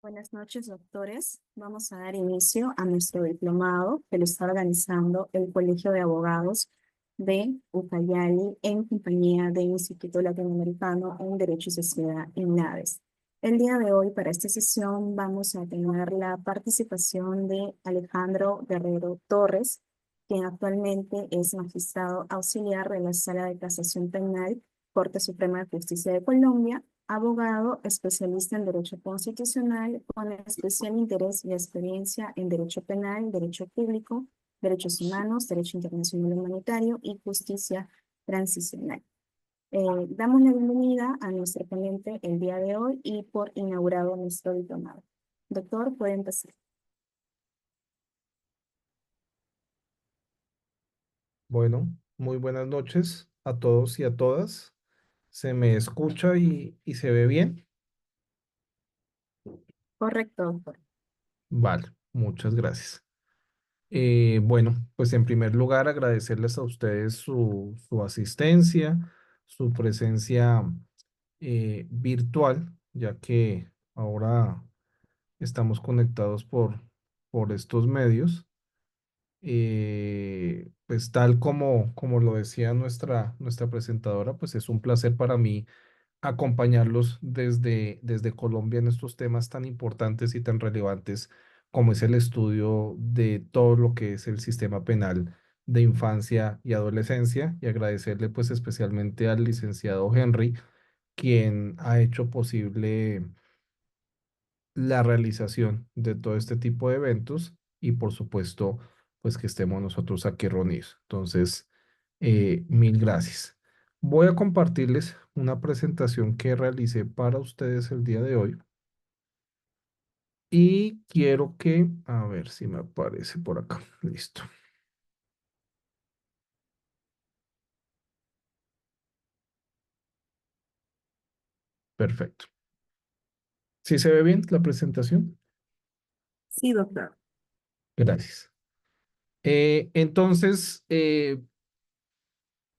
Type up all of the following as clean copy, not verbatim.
Buenas noches, doctores. Vamos a dar inicio a nuestro diplomado que lo está organizando el Colegio de Abogados de Ucayali en compañía del Instituto Latinoamericano en Derecho y Sociedad en NADES. El día de hoy, para esta sesión, vamos a tener la participación de Alejandro Guerrero Torres, quien actualmente es magistrado auxiliar de la Sala de Casación Penal, Corte Suprema de Justicia de Colombia, abogado especialista en Derecho Constitucional con especial interés y experiencia en Derecho Penal, Derecho Público, Derechos Humanos, Derecho Internacional Humanitario y Justicia Transicional. Damos la bienvenida a nuestro ponente el día de hoy y por inaugurado nuestro diplomado. Doctor, puede empezar. Bueno, muy buenas noches a todos y a todas. ¿Se me escucha y se ve bien? Correcto, doctor. Vale, muchas gracias. Bueno, pues en primer lugar agradecerles a ustedes su asistencia, su presencia virtual, ya que ahora estamos conectados por estos medios. Pues tal como lo decía nuestra presentadora, pues es un placer para mí acompañarlos desde Colombia en estos temas tan importantes y tan relevantes como es el estudio de todo lo que es el sistema penal de infancia y adolescencia, y agradecerle pues especialmente al licenciado Henry, quien ha hecho posible la realización de todo este tipo de eventos y por supuesto pues que estemos nosotros aquí reunidos. Entonces, mil gracias. Voy a compartirles una presentación que realicé para ustedes el día de hoy y quiero que, a ver si me aparece por acá. Listo. Perfecto. ¿Sí se ve bien la presentación? Sí, doctor. Gracias. Entonces,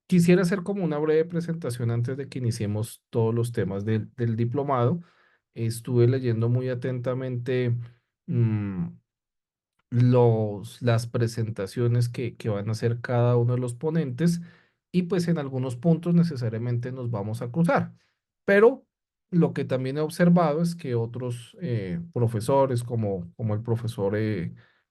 quisiera hacer como una breve presentación antes de que iniciemos todos los temas del diplomado. Estuve leyendo muy atentamente mm, las presentaciones que van a hacer cada uno de los ponentes y pues en algunos puntos necesariamente nos vamos a cruzar. Pero lo que también he observado es que otros profesores como el profesor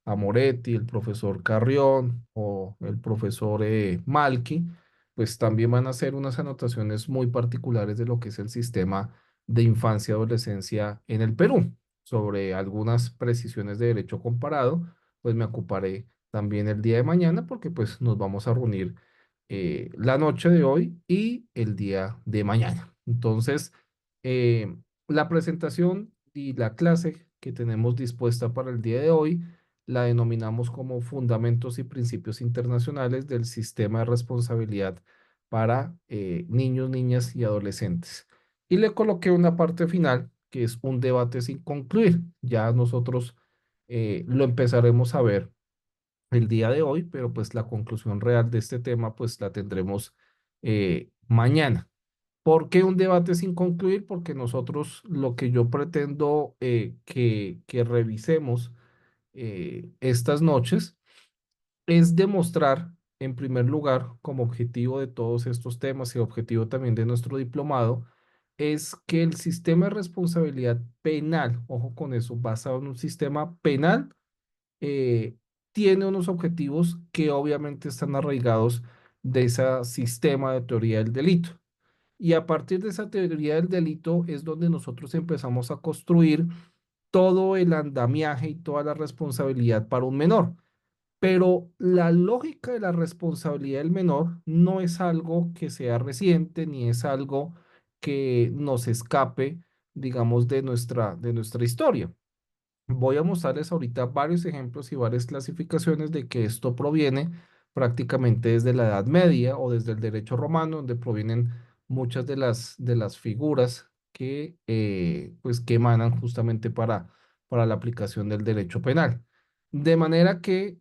Amoretti, el profesor Carrión o el profesor Malky, pues también van a hacer unas anotaciones muy particulares de lo que es el sistema de infancia y adolescencia en el Perú sobre algunas precisiones de derecho comparado, pues me ocuparé también el día de mañana porque pues nos vamos a reunir la noche de hoy y el día de mañana. Entonces, eh, la presentación y la clase que tenemos dispuesta para el día de hoy la denominamos como Fundamentos y Principios Internacionales del Sistema de Responsabilidad para niños, niñas y adolescentes. Y le coloqué una parte final que es un debate sin concluir. Ya nosotros lo empezaremos a ver el día de hoy, pero pues la conclusión real de este tema pues la tendremos mañana. ¿Por qué un debate sin concluir? Porque nosotros lo que yo pretendo que revisemos estas noches es demostrar, en primer lugar, como objetivo de todos estos temas y objetivo también de nuestro diplomado, es que el sistema de responsabilidad penal, ojo con eso, basado en un sistema penal, eh, tiene unos objetivos que obviamente están arraigados de ese sistema de teoría del delito. Y a partir de esa teoría del delito es donde nosotros empezamos a construir todo el andamiaje y toda la responsabilidad para un menor. Pero la lógica de la responsabilidad del menor no es algo que sea reciente ni es algo que nos escape, digamos, de nuestra historia. Voy a mostrarles ahorita varios ejemplos y varias clasificaciones de que esto proviene prácticamente desde la Edad Media o desde el derecho romano, donde provienen muchas de las figuras pues, que emanan justamente para la aplicación del derecho penal. De manera que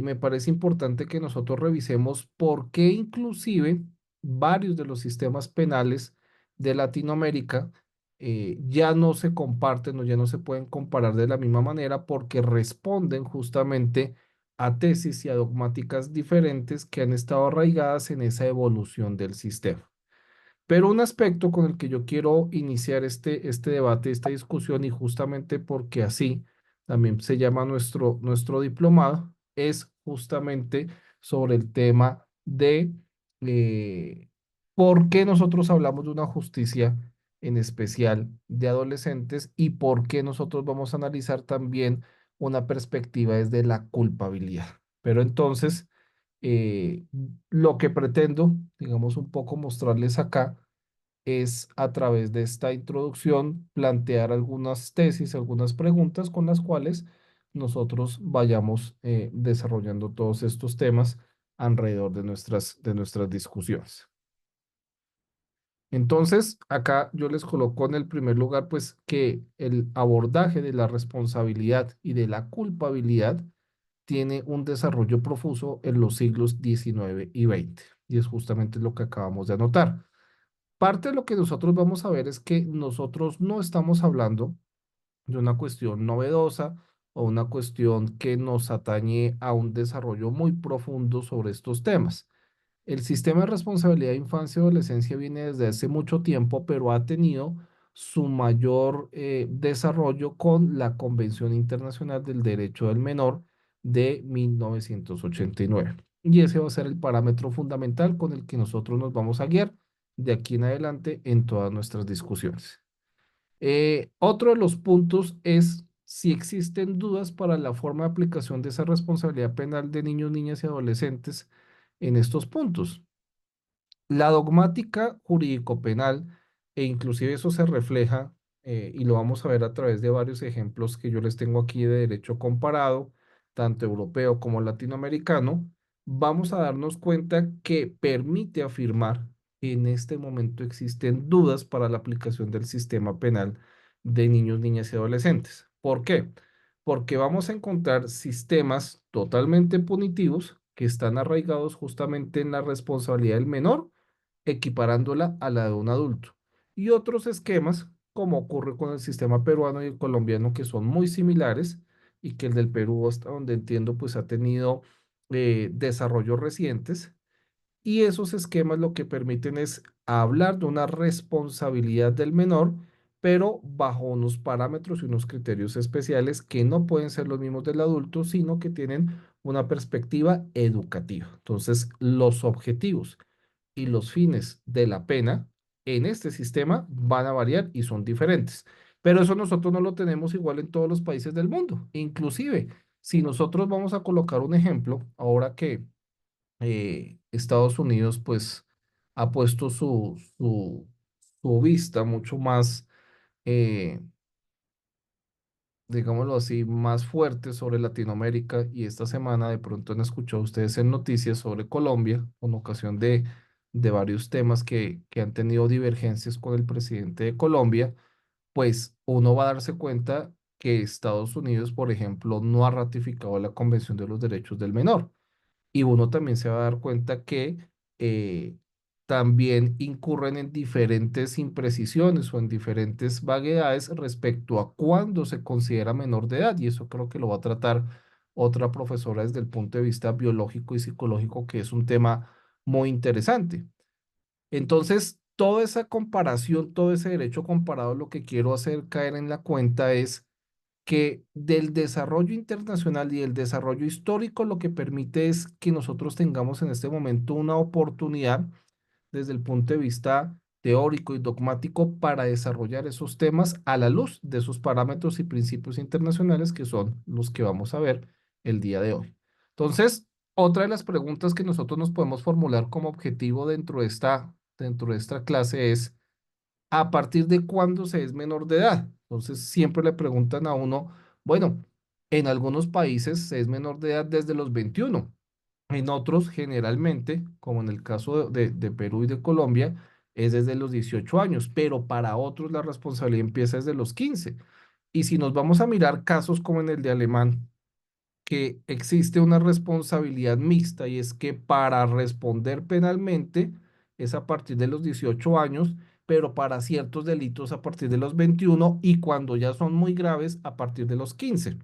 me parece importante que nosotros revisemos por qué inclusive varios de los sistemas penales de Latinoamérica ya no se comparten o ya no se pueden comparar de la misma manera porque responden justamente a tesis y a dogmáticas diferentes que han estado arraigadas en esa evolución del sistema. Pero un aspecto con el que yo quiero iniciar este debate, esta discusión, y justamente porque así también se llama nuestro diplomado, es justamente sobre el tema de eh, por qué nosotros hablamos de una justicia en especial de adolescentes y por qué nosotros vamos a analizar también una perspectiva desde la culpabilidad. Pero entonces eh, lo que pretendo, digamos, un poco mostrarles acá es a través de esta introducción plantear algunas tesis, algunas preguntas con las cuales nosotros vayamos desarrollando todos estos temas alrededor de nuestras discusiones. Entonces, acá yo les coloco en el primer lugar, pues, que el abordaje de la responsabilidad y de la culpabilidad tiene un desarrollo profuso en los siglos XIX y XX, y es justamente lo que acabamos de anotar. Parte de lo que nosotros vamos a ver es que nosotros no estamos hablando de una cuestión novedosa o una cuestión que nos atañe a un desarrollo muy profundo sobre estos temas. El sistema de responsabilidad de infancia y adolescencia viene desde hace mucho tiempo, pero ha tenido su mayor desarrollo con la Convención Internacional del Derecho del Menor de 1989. Y ese va a ser el parámetro fundamental con el que nosotros nos vamos a guiar de aquí en adelante en todas nuestras discusiones. Otro de los puntos es si existen dudas para la forma de aplicación de esa responsabilidad penal de niños, niñas y adolescentes en estos puntos. La dogmática jurídico-penal, e inclusive eso se refleja, y lo vamos a ver a través de varios ejemplos que yo les tengo aquí de derecho comparado, tanto europeo como latinoamericano, vamos a darnos cuenta que permite afirmar que en este momento existen dudas para la aplicación del sistema penal de niños, niñas y adolescentes. ¿Por qué? Porque vamos a encontrar sistemas totalmente punitivos que están arraigados justamente en la responsabilidad del menor equiparándola a la de un adulto. Y otros esquemas, como ocurre con el sistema peruano y el colombiano, que son muy similares y que el del Perú, hasta donde entiendo, pues ha tenido desarrollos recientes. Y esos esquemas lo que permiten es hablar de una responsabilidad del menor, pero bajo unos parámetros y unos criterios especiales que no pueden ser los mismos del adulto, sino que tienen una perspectiva educativa. Entonces, los objetivos y los fines de la pena en este sistema van a variar y son diferentes. Pero eso nosotros no lo tenemos igual en todos los países del mundo. Inclusive, si nosotros vamos a colocar un ejemplo, ahora que Estados Unidos pues ha puesto su vista mucho más, eh, digámoslo así, más fuerte sobre Latinoamérica y esta semana de pronto han escuchado ustedes en noticias sobre Colombia con ocasión de varios temas que han tenido divergencias con el presidente de Colombia, pues uno va a darse cuenta que Estados Unidos, por ejemplo, no ha ratificado la Convención de los Derechos del Menor. Y uno también se va a dar cuenta que eh, también incurren en diferentes imprecisiones o en diferentes vaguedades respecto a cuándo se considera menor de edad. Y eso creo que lo va a tratar otra profesora desde el punto de vista biológico y psicológico, que es un tema muy interesante. Entonces, toda esa comparación, todo ese derecho comparado, lo que quiero hacer caer en la cuenta es que del desarrollo internacional y el desarrollo histórico lo que permite es que nosotros tengamos en este momento una oportunidad desde el punto de vista teórico y dogmático para desarrollar esos temas a la luz de esos parámetros y principios internacionales que son los que vamos a ver el día de hoy. Entonces, otra de las preguntas que nosotros nos podemos formular como objetivo dentro de esta clase es ¿a partir de cuándo se es menor de edad? Entonces siempre le preguntan a uno, bueno, en algunos países se es menor de edad desde los 21, en otros generalmente, como en el caso de Perú y de Colombia, es desde los 18 años, pero para otros la responsabilidad empieza desde los 15. Y si nos vamos a mirar casos como en el de Alemán, que existe una responsabilidad mixta y es que para responder penalmente es a partir de los 18 años, pero para ciertos delitos a partir de los 21 y cuando ya son muy graves a partir de los 15.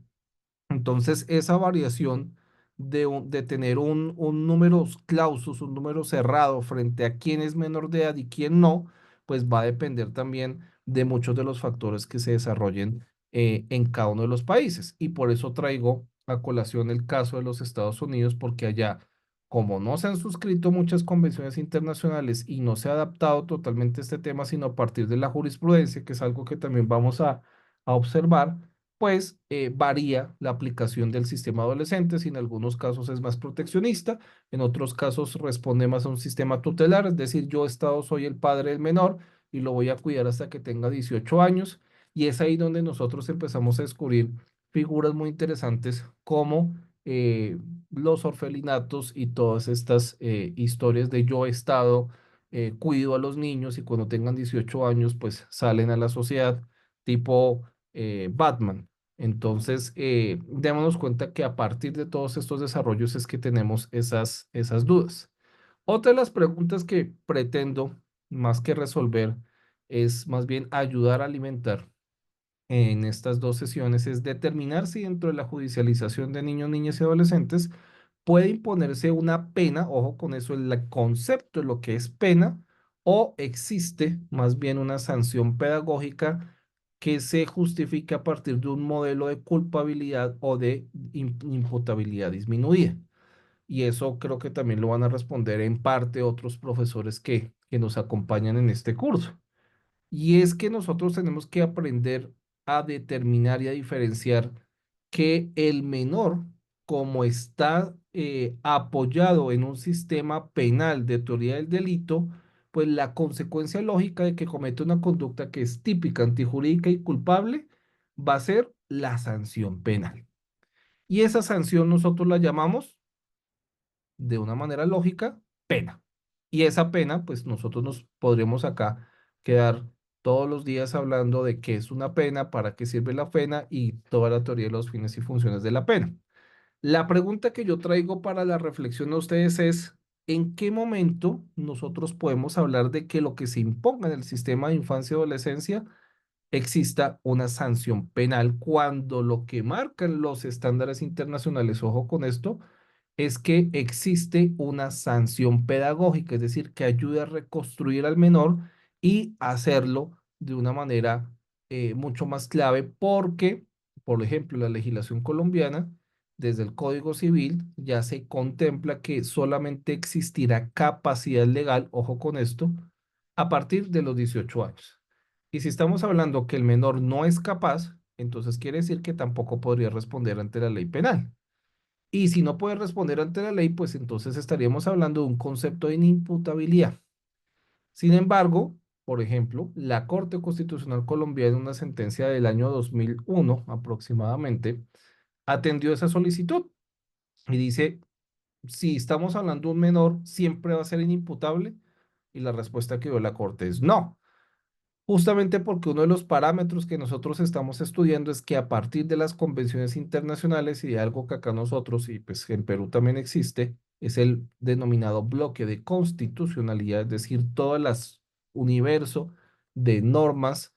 Entonces, esa variación de tener un número clausus, un número cerrado frente a quién es menor de edad y quién no, pues va a depender también de muchos de los factores que se desarrollen en cada uno de los países. Y por eso traigo a colación el caso de los Estados Unidos, porque allá, como no se han suscrito muchas convenciones internacionales y no se ha adaptado totalmente este tema, sino a partir de la jurisprudencia, que es algo que también vamos a observar, pues varía la aplicación del sistema adolescente, si en algunos casos es más proteccionista, en otros casos responde más a un sistema tutelar, es decir, yo Estado soy el padre del menor y lo voy a cuidar hasta que tenga 18 años, y es ahí donde nosotros empezamos a descubrir figuras muy interesantes como los orfelinatos y todas estas historias de yo Estado cuido a los niños y cuando tengan 18 años pues salen a la sociedad tipo Batman. Entonces, démonos cuenta que a partir de todos estos desarrollos es que tenemos esas dudas. Otra de las preguntas que pretendo, más que resolver, es más bien ayudar a alimentar en estas dos sesiones, es determinar si dentro de la judicialización de niños, niñas y adolescentes puede imponerse una pena, ojo con eso, el concepto de lo que es pena, o existe más bien una sanción pedagógica que se justifica a partir de un modelo de culpabilidad o de imputabilidad disminuida. Y eso creo que también lo van a responder en parte otros profesores que nos acompañan en este curso. Y es que nosotros tenemos que aprender a determinar y a diferenciar que el menor, como está apoyado en un sistema penal de teoría del delito, pues la consecuencia lógica de que comete una conducta que es típica, antijurídica y culpable va a ser la sanción penal. Y esa sanción nosotros la llamamos de una manera lógica, pena. Y esa pena, pues nosotros nos podríamos acá quedar todos los días hablando de qué es una pena, para qué sirve la pena y toda la teoría de los fines y funciones de la pena. La pregunta que yo traigo para la reflexión a ustedes es, ¿en qué momento nosotros podemos hablar de que lo que se imponga en el sistema de infancia y adolescencia exista una sanción penal cuando lo que marcan los estándares internacionales, ojo con esto, es que existe una sanción pedagógica, es decir, que ayude a reconstruir al menor y hacerlo de una manera mucho más clave porque, por ejemplo, la legislación colombiana, desde el Código Civil, ya se contempla que solamente existirá capacidad legal, ojo con esto, a partir de los 18 años. Y si estamos hablando que el menor no es capaz, entonces quiere decir que tampoco podría responder ante la ley penal. Y si no puede responder ante la ley, pues entonces estaríamos hablando de un concepto de inimputabilidad. Sin embargo, por ejemplo, la Corte Constitucional Colombiana en una sentencia del año 2001 aproximadamente atendió esa solicitud y dice, si estamos hablando de un menor, ¿siempre va a ser inimputable? Y la respuesta que dio la Corte es no. Justamente porque uno de los parámetros que nosotros estamos estudiando es que a partir de las convenciones internacionales y de algo que acá nosotros, y pues en Perú también existe, es el denominado bloque de constitucionalidad, es decir, todas las universo de normas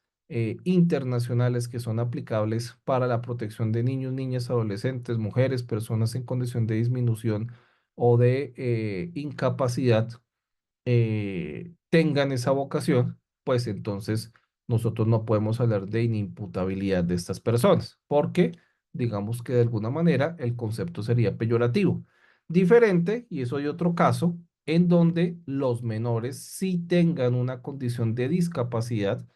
internacionales que son aplicables para la protección de niños, niñas, adolescentes, mujeres, personas en condición de disminución o de incapacidad tengan esa vocación, pues entonces nosotros no podemos hablar de inimputabilidad de estas personas, porque digamos que de alguna manera el concepto sería peyorativo. Diferente, y eso hay otro caso, en donde los menores sí tengan una condición de discapacidad,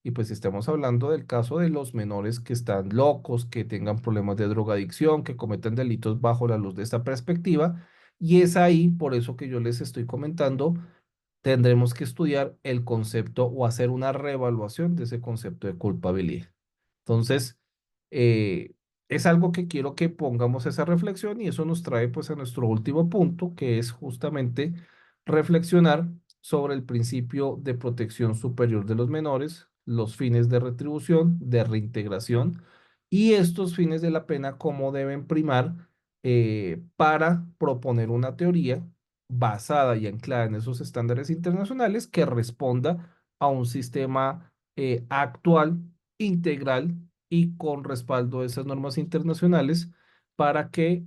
y pues estamos hablando del caso de los menores que están locos, que tengan problemas de drogadicción, que cometen delitos bajo la luz de esta perspectiva, y es ahí por eso que yo les estoy comentando tendremos que estudiar el concepto o hacer una reevaluación de ese concepto de culpabilidad. Entonces, eh, es algo que quiero que pongamos esa reflexión y eso nos trae pues a nuestro último punto, que es justamente reflexionar sobre el principio de protección superior de los menores, los fines de retribución, de reintegración y estos fines de la pena, cómo deben primar para proponer una teoría basada y anclada en esos estándares internacionales que responda a un sistema actual, integral y con respaldo de esas normas internacionales para que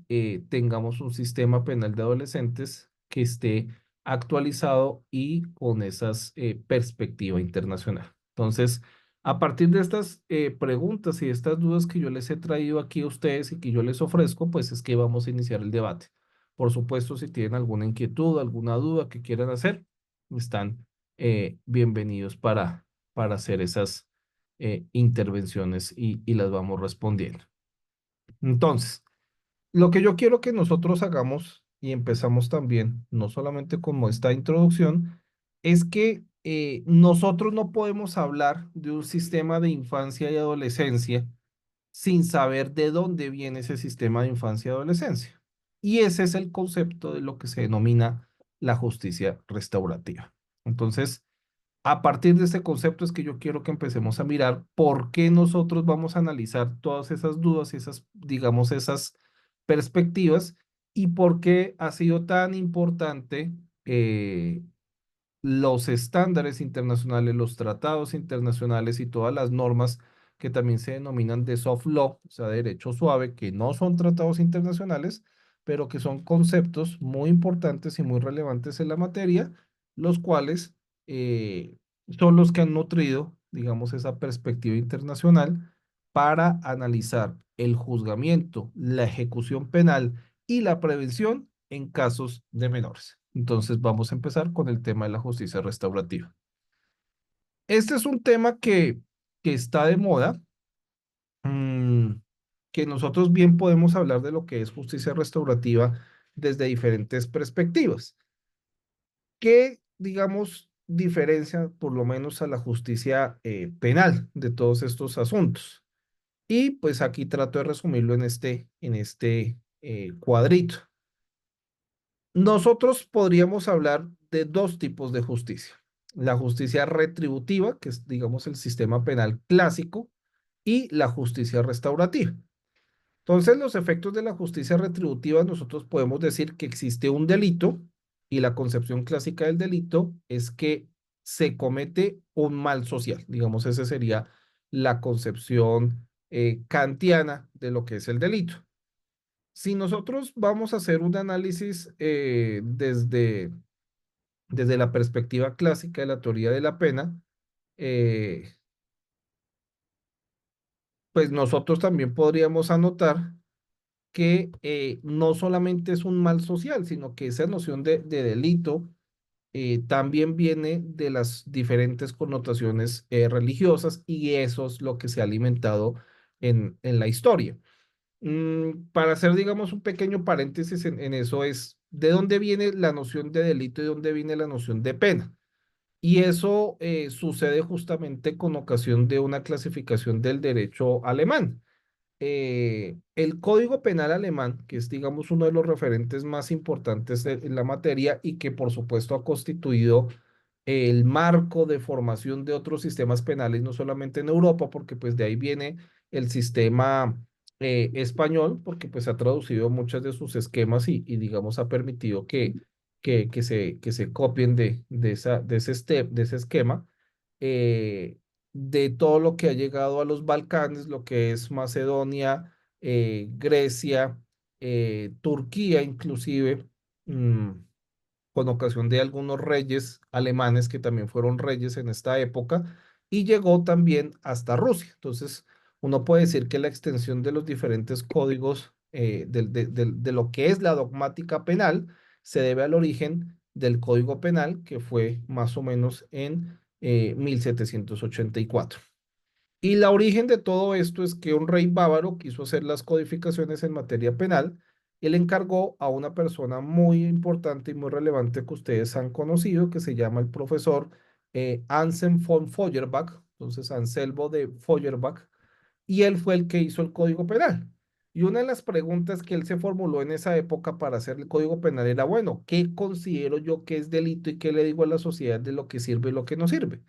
tengamos un sistema penal de adolescentes que esté actualizado y con esas perspectiva internacional. Entonces, a partir de estas preguntas y estas dudas que yo les he traído aquí a ustedes y que yo les ofrezco, pues es que vamos a iniciar el debate. Por supuesto, si tienen alguna inquietud, alguna duda que quieran hacer, están bienvenidos para hacer esas intervenciones y las vamos respondiendo. Entonces, lo que yo quiero que nosotros hagamos y empezamos también, no solamente como esta introducción, es que nosotros no podemos hablar de un sistema de infancia y adolescencia sin saber de dónde viene ese sistema de infancia y adolescencia. Y ese es el concepto de lo que se denomina la justicia restaurativa. Entonces, a partir de este concepto es que yo quiero que empecemos a mirar por qué nosotros vamos a analizar todas esas dudas y esas, digamos, esas perspectivas y por qué ha sido tan importante los estándares internacionales, los tratados internacionales y todas las normas que también se denominan de soft law, o sea, derecho suave, que no son tratados internacionales, pero que son conceptos muy importantes y muy relevantes en la materia, los cuales son los que han nutrido, digamos, esa perspectiva internacional para analizar el juzgamiento, la ejecución penal y la prevención en casos de menores. Entonces vamos a empezar con el tema de la justicia restaurativa. Este es un tema que está de moda, mm, que nosotros bien podemos hablar de lo que es justicia restaurativa desde diferentes perspectivas. ¿Qué, digamos, diferencia por lo menos a la justicia penal de todos estos asuntos? Y pues aquí trato de resumirlo en este cuadrito. Nosotros podríamos hablar de dos tipos de justicia. La justicia retributiva, que es, digamos, el sistema penal clásico, y la justicia restaurativa. Entonces, los efectos de la justicia retributiva, nosotros podemos decir que existe un delito y la concepción clásica del delito es que se comete un mal social. Digamos, esa sería la concepción kantiana de lo que es el delito. Si nosotros vamos a hacer un análisis desde la perspectiva clásica de la teoría de la pena, eh, pues nosotros también podríamos anotar que no solamente es un mal social, sino que esa noción de delito también viene de las diferentes connotaciones religiosas y eso es lo que se ha alimentado en la historia. Para hacer, digamos, un pequeño paréntesis en eso es de dónde viene la noción de delito y de dónde viene la noción de pena. Y eso sucede justamente con ocasión de una clasificación del derecho alemán. El Código Penal alemán, que es, digamos, uno de los referentes más importantes en la materia y que, por supuesto, ha constituido el marco de formación de otros sistemas penales, no solamente en Europa, porque pues de ahí viene el sistema español, porque pues ha traducido muchos de sus esquemas y digamos, ha permitido que se copien de ese esquema. eh, de todo lo que ha llegado a los Balcanes, lo que es Macedonia, Grecia, Turquía inclusive, mm, con ocasión de algunos reyes alemanes que también fueron reyes en esta época, y llegó también hasta Rusia. Entonces, uno puede decir que la extensión de los diferentes códigos de lo que es la dogmática penal se debe al origen del Código Penal, que fue más o menos en 1784. Y la origen de todo esto es que un rey bávaro quiso hacer las codificaciones en materia penal y le encargó a una persona muy importante y muy relevante que ustedes han conocido, que se llama el profesor Anselm von Feuerbach, entonces Anselmo de Feuerbach, y él fue el que hizo el Código Penal. Y una de las preguntas que él se formuló en esa época para hacer el Código Penal era, bueno, ¿qué considero yo que es delito y qué le digo a la sociedad de lo que sirve y lo que no sirve?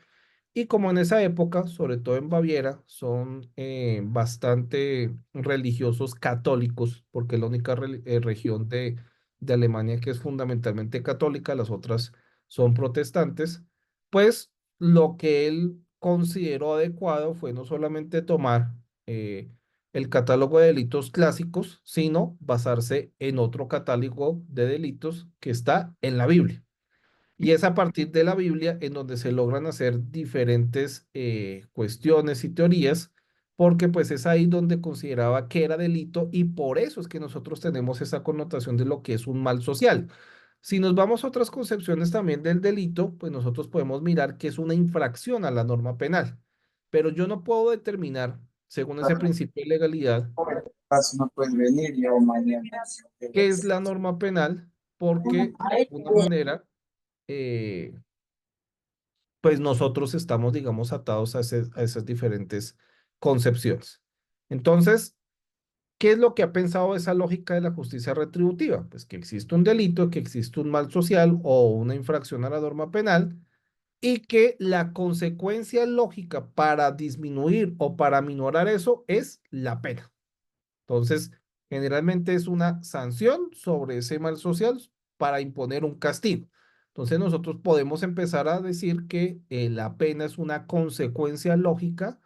Y como en esa época, sobre todo en Baviera, son bastante religiosos católicos, porque es la única región de Alemania que es fundamentalmente católica, las otras son protestantes, pues lo que él consideró adecuado fue no solamente tomar eh, el catálogo de delitos clásicos, sino basarse en otro catálogo de delitos que está en la Biblia. Y es a partir de la Biblia en donde se logran hacer diferentes cuestiones y teorías, porque pues es ahí donde consideraba que era delito y por eso es que nosotros tenemos esa connotación de lo que es un mal social. Si nos vamos a otras concepciones también del delito, pues nosotros podemos mirar que es una infracción a la norma penal, pero yo no puedo determinar, según ese principio de legalidad, Caso no puedes venir yo mañana. qué es la norma penal, porque de alguna manera eh, pues nosotros estamos, digamos, atados a esas diferentes concepciones. Entonces, ¿qué es lo que ha pensado esa lógica de la justicia retributiva? Pues que existe un delito, que existe un mal social o una infracción a la norma penal y que la consecuencia lógica para disminuir o para minorar eso es la pena. Entonces, generalmente es una sanción sobre ese mal social para imponer un castigo. Entonces, nosotros podemos empezar a decir que la pena es una consecuencia lógica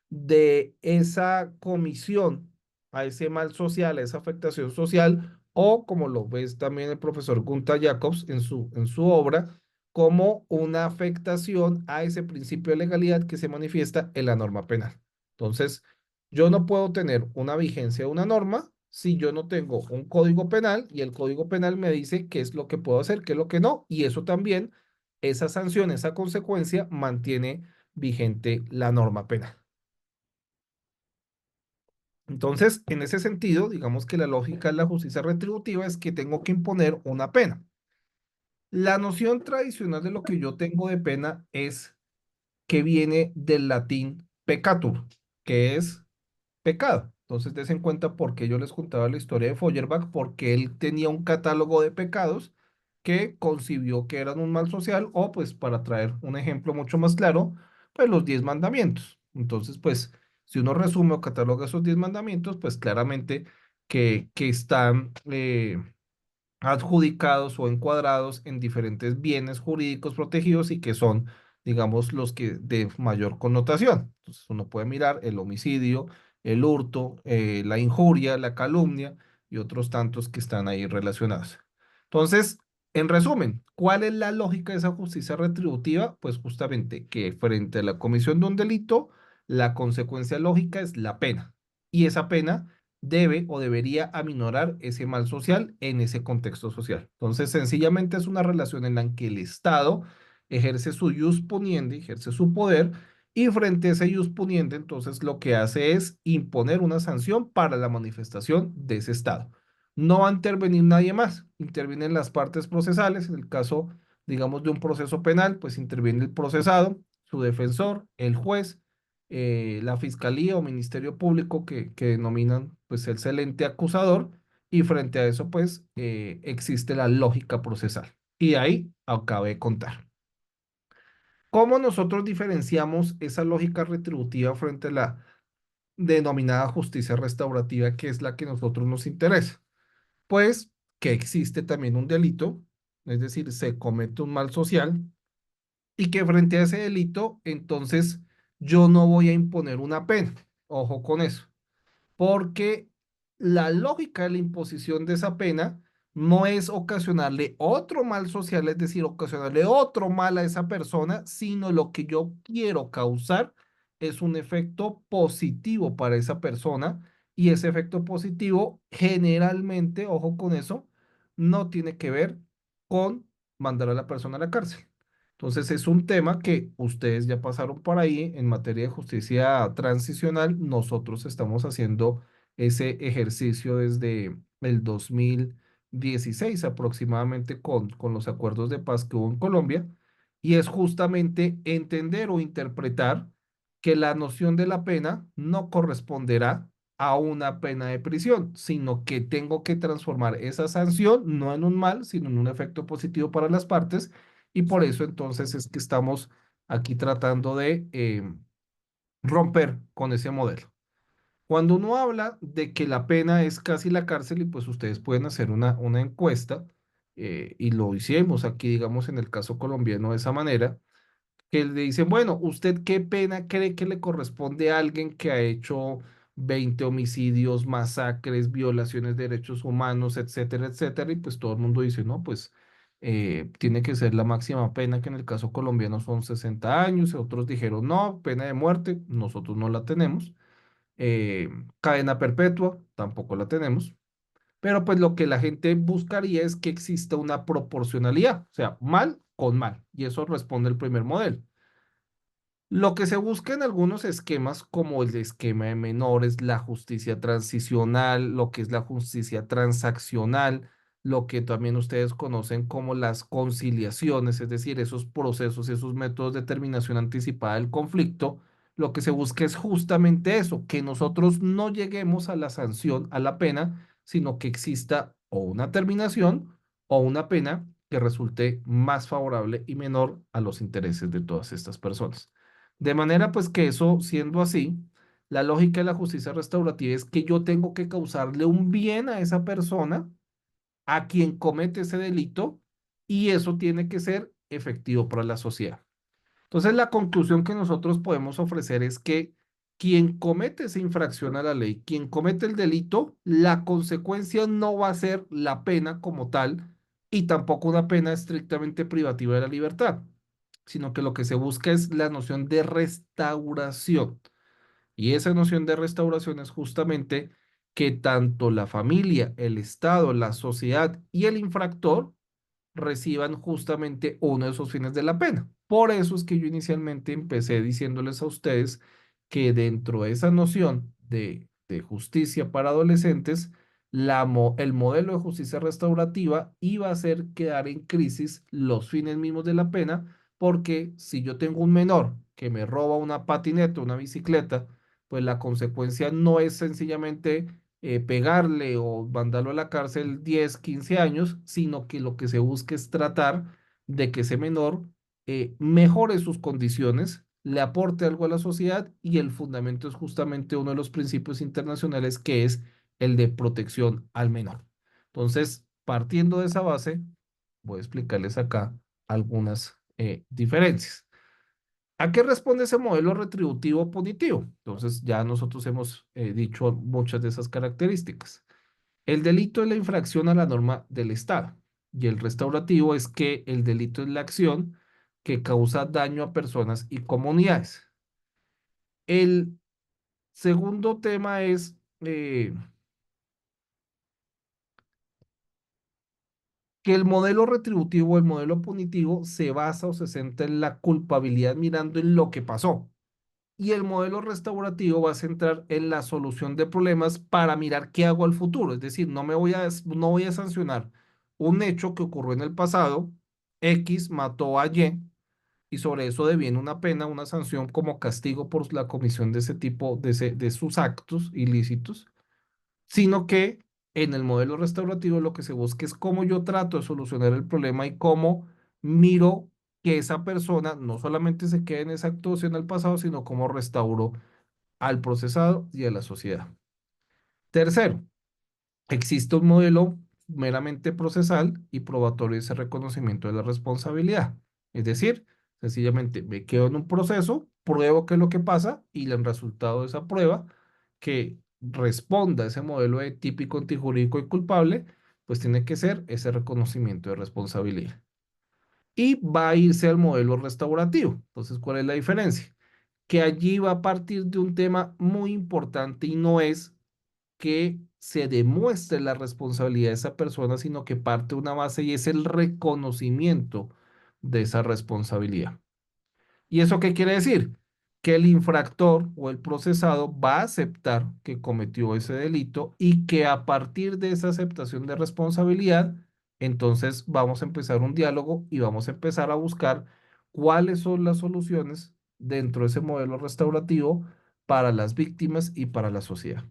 de esa comisión a ese mal social, a esa afectación social, o como lo ves también el profesor Gunther Jacobs en su obra, como una afectación a ese principio de legalidad que se manifiesta en la norma penal. Entonces, yo no puedo tener una vigencia de una norma si yo no tengo un código penal y el código penal me dice qué es lo que puedo hacer, qué es lo que no, y eso también, esa sanción, esa consecuencia mantiene vigente la norma penal. Entonces, en ese sentido, digamos que la lógica de la justicia retributiva es que tengo que imponer una pena. La noción tradicional de lo que yo tengo de pena es que viene del latín peccatur, que es pecado. Entonces, des en cuenta por qué yo les contaba la historia de Feuerbach, porque él tenía un catálogo de pecados que concibió que eran un mal social, o pues para traer un ejemplo mucho más claro, pues los 10 mandamientos. Entonces, pues, si uno resume o cataloga esos 10 mandamientos, pues claramente que están adjudicados o encuadrados en diferentes bienes jurídicos protegidos y que son, digamos, los que de mayor connotación. Entonces uno puede mirar el homicidio, el hurto, la injuria, la calumnia y otros tantos que están ahí relacionados. Entonces, en resumen, ¿cuál es la lógica de esa justicia retributiva? Pues justamente que frente a la comisión de un delito, la consecuencia lógica es la pena. Y esa pena debe o debería aminorar ese mal social en ese contexto social. Entonces, sencillamente es una relación en la que el Estado ejerce su jus puniendi, ejerce su poder, y frente a ese jus puniendi, entonces lo que hace es imponer una sanción para la manifestación de ese Estado. No va a intervenir nadie más, intervienen las partes procesales, en el caso, digamos, de un proceso penal, pues interviene el procesado, su defensor, el juez, la fiscalía o ministerio público que denominan pues el ente acusador y frente a eso pues existe la lógica procesal. Y ahí acabé de contar. ¿Cómo nosotros diferenciamos esa lógica retributiva frente a la denominada justicia restaurativa, que es la que a nosotros nos interesa? Pues que existe también un delito, es decir, se comete un mal social y que frente a ese delito, entonces yo no voy a imponer una pena. Ojo con eso, porque la lógica de la imposición de esa pena no es ocasionarle otro mal social, es decir, ocasionarle otro mal a esa persona, sino lo que yo quiero causar es un efecto positivo para esa persona y ese efecto positivo generalmente, ojo con eso, no tiene que ver con mandar a la persona a la cárcel. Entonces es un tema que ustedes ya pasaron por ahí en materia de justicia transicional. Nosotros estamos haciendo ese ejercicio desde el 2016 aproximadamente con los acuerdos de paz que hubo en Colombia. Y es justamente entender o interpretar que la noción de la pena no corresponderá a una pena de prisión, sino que tengo que transformar esa sanción no en un mal, sino en un efecto positivo para las partes y por eso entonces es que estamos aquí tratando de romper con ese modelo. Cuando uno habla de que la pena es casi la cárcel, y pues ustedes pueden hacer una encuesta, y lo hicimos aquí, digamos, en el caso colombiano de esa manera, que le dicen, bueno, ¿usted qué pena cree que le corresponde a alguien que ha hecho 20 homicidios, masacres, violaciones de derechos humanos, etcétera, etcétera? Y pues todo el mundo dice, no, pues tiene que ser la máxima pena, que en el caso colombiano son 60 años, otros dijeron, no, pena de muerte, nosotros no la tenemos. Eh, Cadena perpetua, tampoco la tenemos. Pero pues lo que la gente buscaría es que exista una proporcionalidad, o sea, mal con mal. Y eso responde el primer modelo. Lo que se busca en algunos esquemas, como el esquema de menores, la justicia transicional, lo que es la justicia transaccional, lo que también ustedes conocen como las conciliaciones, es decir, esos procesos, esos métodos de terminación anticipada del conflicto, lo que se busca es justamente eso, que nosotros no lleguemos a la sanción, a la pena, sino que exista o una terminación o una pena que resulte más favorable y menor a los intereses de todas estas personas. De manera pues que eso siendo así, la lógica de la justicia restaurativa es que yo tengo que causarle un bien a esa persona, a quien comete ese delito, y eso tiene que ser efectivo para la sociedad. Entonces la conclusión que nosotros podemos ofrecer es que quien comete esa infracción a la ley, quien comete el delito, la consecuencia no va a ser la pena como tal y tampoco una pena estrictamente privativa de la libertad, sino que lo que se busca es la noción de restauración. Y esa noción de restauración es justamente que tanto la familia, el Estado, la sociedad y el infractor reciban justamente uno de esos fines de la pena. Por eso es que yo inicialmente empecé diciéndoles a ustedes que dentro de esa noción de justicia para adolescentes, el modelo de justicia restaurativa iba a hacer quedar en crisis los fines mismos de la pena, porque si yo tengo un menor que me roba una patineta, una bicicleta, pues la consecuencia no es sencillamente pegarle o mandarlo a la cárcel 10 15 años, sino que lo que se busca es tratar de que ese menor mejore sus condiciones, le aporte algo a la sociedad, y el fundamento es justamente uno de los principios internacionales, que es el de protección al menor. Entonces, partiendo de esa base, voy a explicarles acá algunas diferencias. ¿A qué responde ese modelo retributivo punitivo? Entonces, ya nosotros hemos dicho muchas de esas características. El delito es la infracción a la norma del Estado, y el restaurativo es que el delito es la acción que causa daño a personas y comunidades. El segundo tema es que el modelo retributivo, el modelo punitivo, se basa o se centra en la culpabilidad mirando en lo que pasó. Y el modelo restaurativo va a centrar en la solución de problemas para mirar qué hago al futuro. Es decir, no voy a sancionar un hecho que ocurrió en el pasado, X mató a Y, y sobre eso deviene una pena, una sanción como castigo por la comisión de ese tipo, de sus actos ilícitos, sino que en el modelo restaurativo lo que se busca es cómo yo trato de solucionar el problema y cómo miro que esa persona no solamente se quede en esa actuación del pasado, sino cómo restauro al procesado y a la sociedad. Tercero, existe un modelo meramente procesal y probatorio de ese reconocimiento de la responsabilidad. Es decir, sencillamente me quedo en un proceso, pruebo qué es lo que pasa, y el resultado de esa prueba que responda a ese modelo de típico, antijurídico y culpable, pues tiene que ser ese reconocimiento de responsabilidad. Y va a irse al modelo restaurativo. Entonces, ¿cuál es la diferencia? Que allí va a partir de un tema muy importante, y no es que se demuestre la responsabilidad de esa persona, sino que parte de una base, y es el reconocimiento de esa responsabilidad. ¿Y eso qué quiere decir? Que el infractor o el procesado va a aceptar que cometió ese delito, y que a partir de esa aceptación de responsabilidad, entonces vamos a empezar un diálogo y vamos a empezar a buscar cuáles son las soluciones dentro de ese modelo restaurativo para las víctimas y para la sociedad.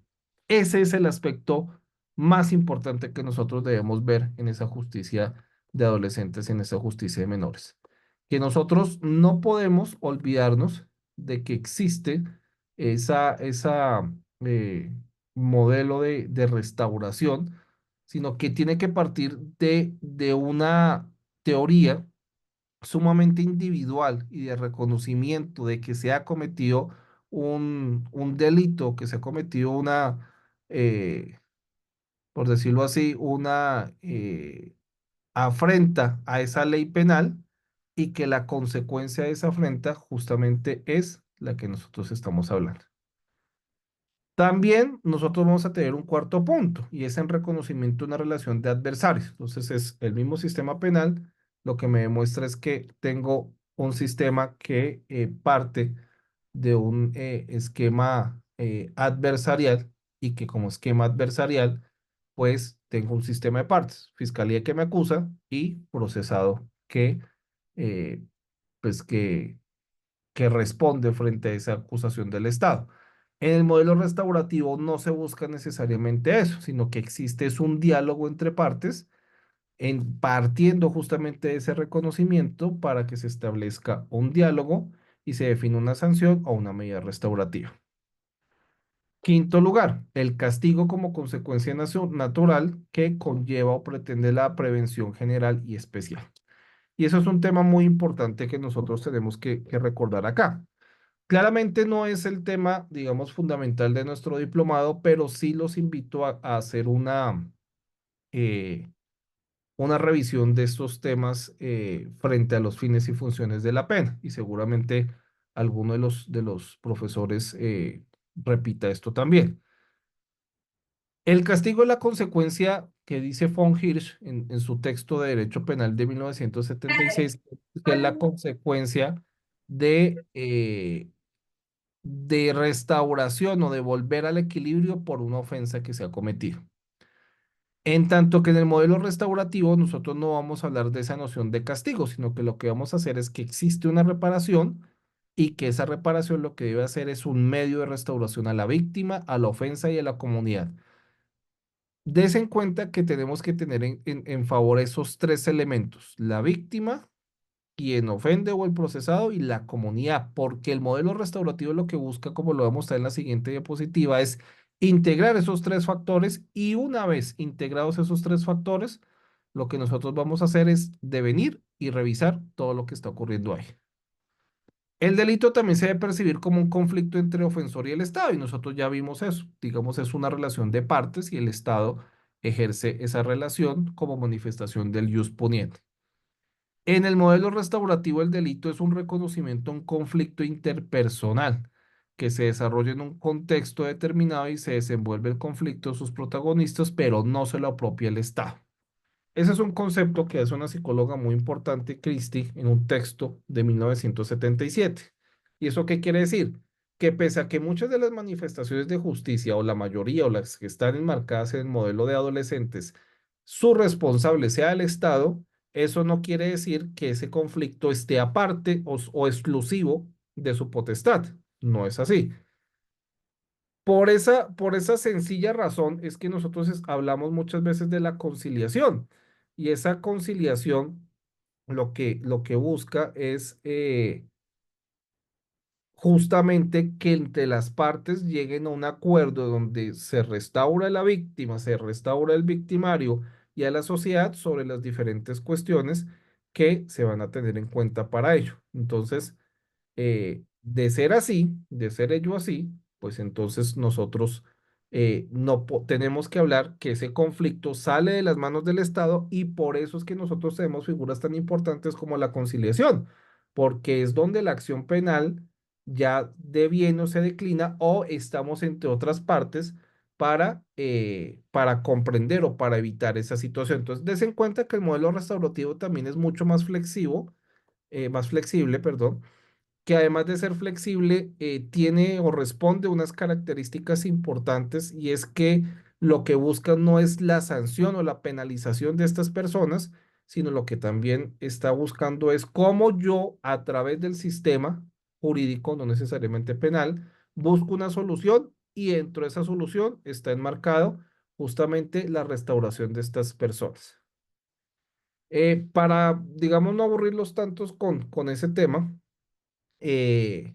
Ese es el aspecto más importante que nosotros debemos ver en esa justicia de adolescentes, en esa justicia de menores, que nosotros no podemos olvidarnos de que existe esa modelo de restauración, sino que tiene que partir de una teoría sumamente individual y de reconocimiento de que se ha cometido un delito, que se ha cometido eh, por decirlo así, una afrenta a esa ley penal y que la consecuencia de esa afrenta justamente es la que nosotros estamos hablando. También nosotros vamos a tener un cuarto punto y es en reconocimiento de una relación de adversarios. Entonces es el mismo sistema penal, lo que me demuestra es que tengo un sistema que parte de un esquema adversarial y que como esquema adversarial, pues tengo un sistema de partes, fiscalía que me acusa y procesado eh, pues que responde frente a esa acusación del Estado. En el modelo restaurativo no se busca necesariamente eso, sino que existe es un diálogo entre partes en partiendo justamente de ese reconocimiento para que se establezca un diálogo y se define una sanción o una medida restaurativa. Quinto lugar, el castigo como consecuencia natural que conlleva o pretende la prevención general y especial. Y eso es un tema muy importante que nosotros tenemos que recordar acá. Claramente no es el tema, digamos, fundamental de nuestro diplomado, pero sí los invito a hacer eh, una revisión de estos temas frente a los fines y funciones de la pena. Y seguramente alguno de los profesores repita esto también. El castigo es la consecuencia que dice von Hirsch en su texto de Derecho Penal de 1976, que es la consecuencia de restauración o de volver al equilibrio por una ofensa que se ha cometido. En tanto que en el modelo restaurativo nosotros no vamos a hablar de esa noción de castigo, sino que lo que vamos a hacer es que existe una reparación y que esa reparación lo que debe hacer es un medio de restauración a la víctima, a la ofensa y a la comunidad. Des en cuenta que tenemos que tener en favor esos tres elementos, la víctima, quien ofende o el procesado y la comunidad, porque el modelo restaurativo lo que busca, como lo vamos a mostrar en la siguiente diapositiva, es integrar esos tres factores y una vez integrados esos tres factores, lo que nosotros vamos a hacer es devenir y revisar todo lo que está ocurriendo ahí. El delito también se debe percibir como un conflicto entre ofensor y el Estado, y nosotros ya vimos eso. Digamos, es una relación de partes y el Estado ejerce esa relación como manifestación del ius poniente. En el modelo restaurativo, el delito es un reconocimiento a un conflicto interpersonal que se desarrolla en un contexto determinado y se desenvuelve el conflicto de sus protagonistas, pero no se lo apropia el Estado. Ese es un concepto que hace una psicóloga muy importante, Christie, en un texto de 1977. ¿Y eso qué quiere decir? Que pese a que muchas de las manifestaciones de justicia, o la mayoría, o las que están enmarcadas en el modelo de adolescentes, su responsable sea el Estado, eso no quiere decir que ese conflicto esté aparte o exclusivo de su potestad. No es así. Por esa sencilla razón es que nosotros hablamos muchas veces de la conciliación y esa conciliación lo que busca es justamente que entre las partes lleguen a un acuerdo donde se restaura la víctima, se restaura el victimario y a la sociedad sobre las diferentes cuestiones que se van a tener en cuenta para ello. Entonces, de ser así, de ser ello así, pues entonces nosotros no tenemos que hablar que ese conflicto sale de las manos del Estado y por eso es que nosotros tenemos figuras tan importantes como la conciliación, porque es donde la acción penal ya deviene o se declina o estamos entre otras partes para comprender o para evitar esa situación. Entonces, des en cuenta que el modelo restaurativo también es mucho más flexible, perdón, que además de ser flexible, tiene o responde a unas características importantes y es que lo que busca no es la sanción o la penalización de estas personas, sino lo que también está buscando es cómo yo, a través del sistema jurídico, no necesariamente penal, busco una solución y dentro de esa solución está enmarcado justamente la restauración de estas personas. Para, digamos, no aburrirlos tantos con ese tema, eh,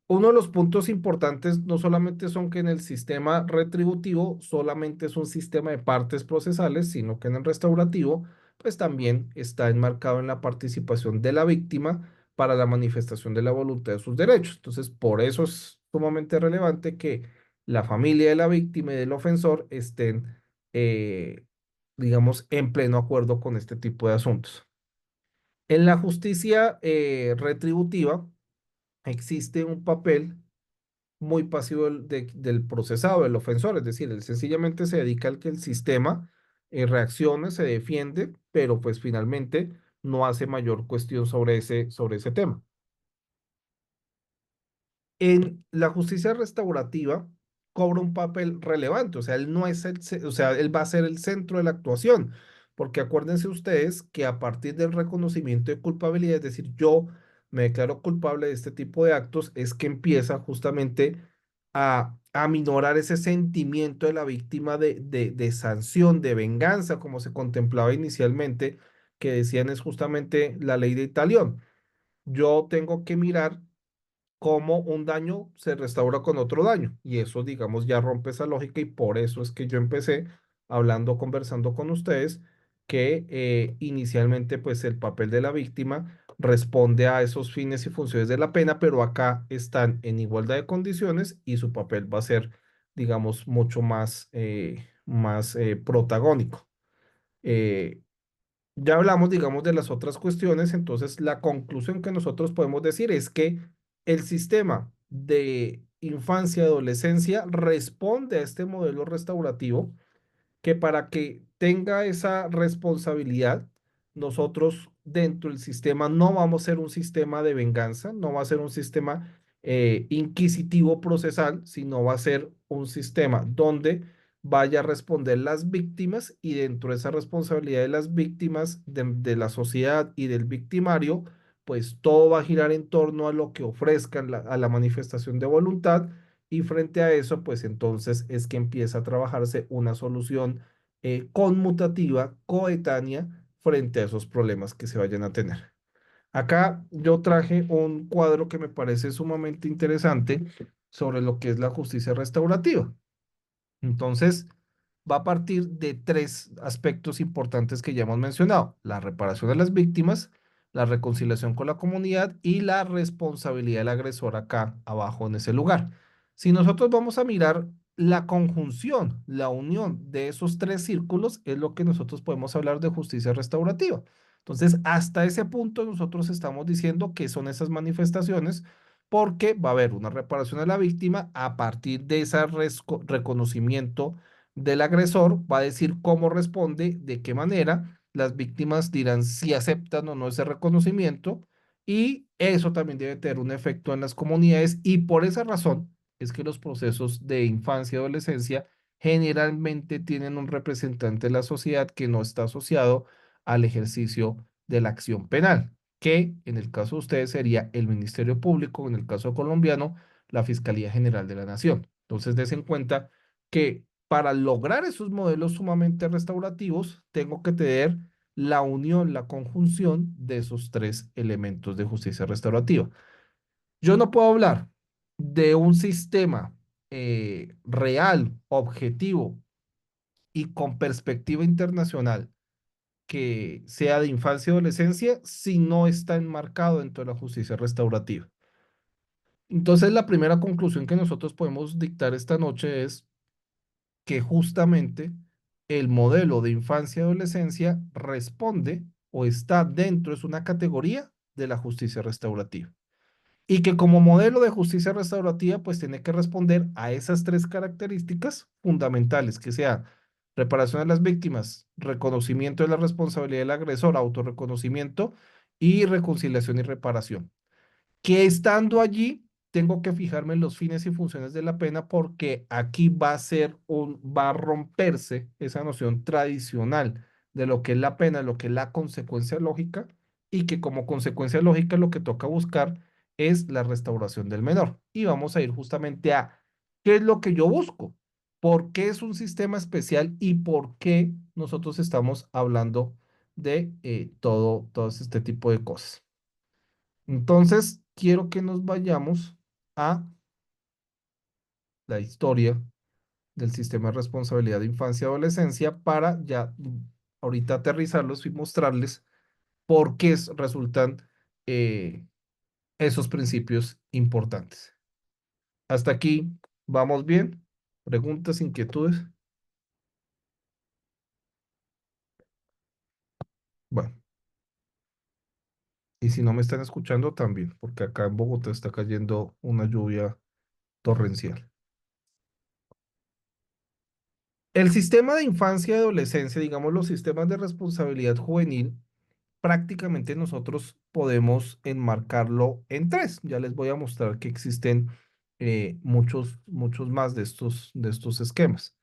uno de los puntos importantes no solamente son que en el sistema retributivo solamente es un sistema de partes procesales, sino que en el restaurativo pues también está enmarcado en la participación de la víctima para la manifestación de la voluntad de sus derechos. Entonces, por eso es sumamente relevante que la familia de la víctima y del ofensor estén, digamos, en pleno acuerdo con este tipo de asuntos. En la justicia retributiva existe un papel muy pasivo del procesado, del ofensor, es decir, él sencillamente se dedica al que el sistema reaccione, se defiende, pero pues finalmente no hace mayor cuestión sobre ese tema. En la justicia restaurativa cobra un papel relevante, o sea, él no es o sea, él va a ser el centro de la actuación, porque acuérdense ustedes que a partir del reconocimiento de culpabilidad, es decir, yo me declaro culpable de este tipo de actos, es que empieza justamente a minorar ese sentimiento de la víctima de sanción, de venganza, como se contemplaba inicialmente, que decían es justamente la ley de Italión. Yo tengo que mirar cómo un daño se restaura con otro daño. Y eso, digamos, ya rompe esa lógica y por eso es que yo empecé hablando, conversando con ustedes, que inicialmente pues el papel de la víctima responde a esos fines y funciones de la pena, pero acá están en igualdad de condiciones y su papel va a ser, digamos, mucho más protagónico. Eh, ya hablamos, digamos, de las otras cuestiones, entonces la conclusión que nosotros podemos decir es que el sistema de infancia y adolescencia responde a este modelo restaurativo que para que tenga esa responsabilidad, nosotros dentro del sistema no vamos a ser un sistema de venganza, no va a ser un sistema inquisitivo procesal, sino va a ser un sistema donde vaya a responder las víctimas y dentro de esa responsabilidad de las víctimas, de la sociedad y del victimario, pues todo va a girar en torno a lo que ofrezcan a la manifestación de voluntad y frente a eso, pues entonces es que empieza a trabajarse una solución conmutativa, coetánea, frente a esos problemas que se vayan a tener. Acá yo traje un cuadro que me parece sumamente interesante sobre lo que es la justicia restaurativa. Entonces, va a partir de tres aspectos importantes que ya hemos mencionado: la reparación de las víctimas, la reconciliación con la comunidad y la responsabilidad del agresor acá abajo en ese lugar. Si nosotros vamos a mirar la conjunción, la unión de esos tres círculos, es lo que nosotros podemos hablar de justicia restaurativa. Entonces, hasta ese punto nosotros estamos diciendo que son esas manifestaciones porque va a haber una reparación a la víctima a partir de ese reconocimiento del agresor, va a decir cómo responde, de qué manera, las víctimas dirán si aceptan o no ese reconocimiento y eso también debe tener un efecto en las comunidades y por esa razón es que los procesos de infancia y adolescencia generalmente tienen un representante de la sociedad que no está asociado al ejercicio de la acción penal, que en el caso de ustedes sería el Ministerio Público, en el caso colombiano, la Fiscalía General de la Nación. Entonces, des en cuenta que para lograr esos modelos sumamente restaurativos, tengo que tener la unión, la conjunción de esos tres elementos de justicia restaurativa. Yo no puedo hablar de un sistema real, objetivo y con perspectiva internacional que sea de infancia y adolescencia si no está enmarcado dentro de la justicia restaurativa. Entonces, la primera conclusión que nosotros podemos dictar esta noche es que justamente el modelo de infancia y adolescencia responde o está dentro, es una categoría de la justicia restaurativa. Y que como modelo de justicia restaurativa, pues tiene que responder a esas tres características fundamentales, que sea reparación de las víctimas, reconocimiento de la responsabilidad del agresor, autorreconocimiento y reconciliación y reparación, que estando allí tengo que fijarme en los fines y funciones de la pena porque aquí va a romperse esa noción tradicional de lo que es la pena, lo que es la consecuencia lógica y que como consecuencia lógica lo que toca buscar es la restauración del menor. Y vamos a ir justamente a qué es lo que yo busco, por qué es un sistema especial y por qué nosotros estamos hablando de todo este tipo de cosas. Entonces, quiero que nos vayamos a la historia del sistema de responsabilidad de infancia y adolescencia para ya ahorita aterrizarlos y mostrarles por qué resultan eh, esos principios importantes. Hasta aquí, ¿vamos bien? ¿Preguntas, inquietudes? Bueno, y si no me están escuchando también, porque acá en Bogotá está cayendo una lluvia torrencial. El sistema de infancia y adolescencia, digamos los sistemas de responsabilidad juvenil, prácticamente nosotros podemos enmarcarlo en tres. Ya les voy a mostrar que existen muchos más de estos esquemas.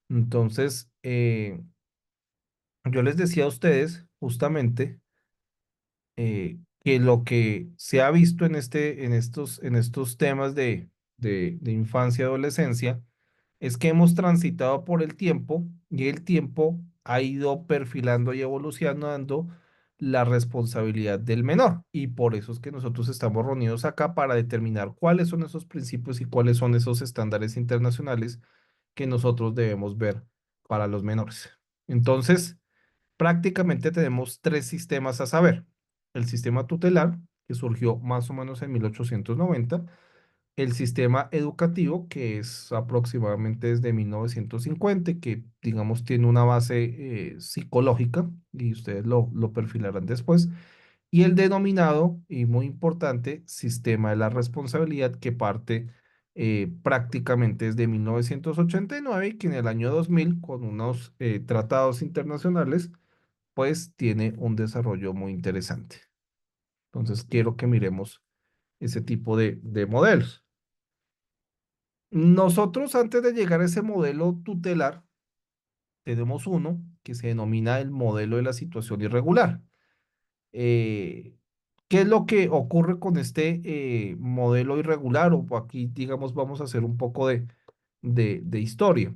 Entonces, yo les decía a ustedes justamente que lo que se ha visto en estos temas de infancia y adolescencia es que hemos transitado por el tiempo y el tiempo ha ido perfilando y evolucionando la responsabilidad del menor. Y por eso es que nosotros estamos reunidos acá para determinar cuáles son esos principios y cuáles son esos estándares internacionales que nosotros debemos ver para los menores. Entonces, prácticamente tenemos tres sistemas a saber. El sistema tutelar, que surgió más o menos en 1890, el sistema educativo, que es aproximadamente desde 1950, que digamos tiene una base psicológica, y ustedes lo perfilarán después, y el denominado, y muy importante, sistema de la responsabilidad, que parte prácticamente desde 1989 y que en el año 2000, con unos tratados internacionales, pues tiene un desarrollo muy interesante. Entonces, quiero que miremos ese tipo de modelos. Nosotros, antes de llegar a ese modelo tutelar, tenemos uno que se denomina el modelo de la situación irregular. Eh, ¿Qué es lo que ocurre con este modelo irregular? O aquí, digamos, vamos a hacer un poco de historia.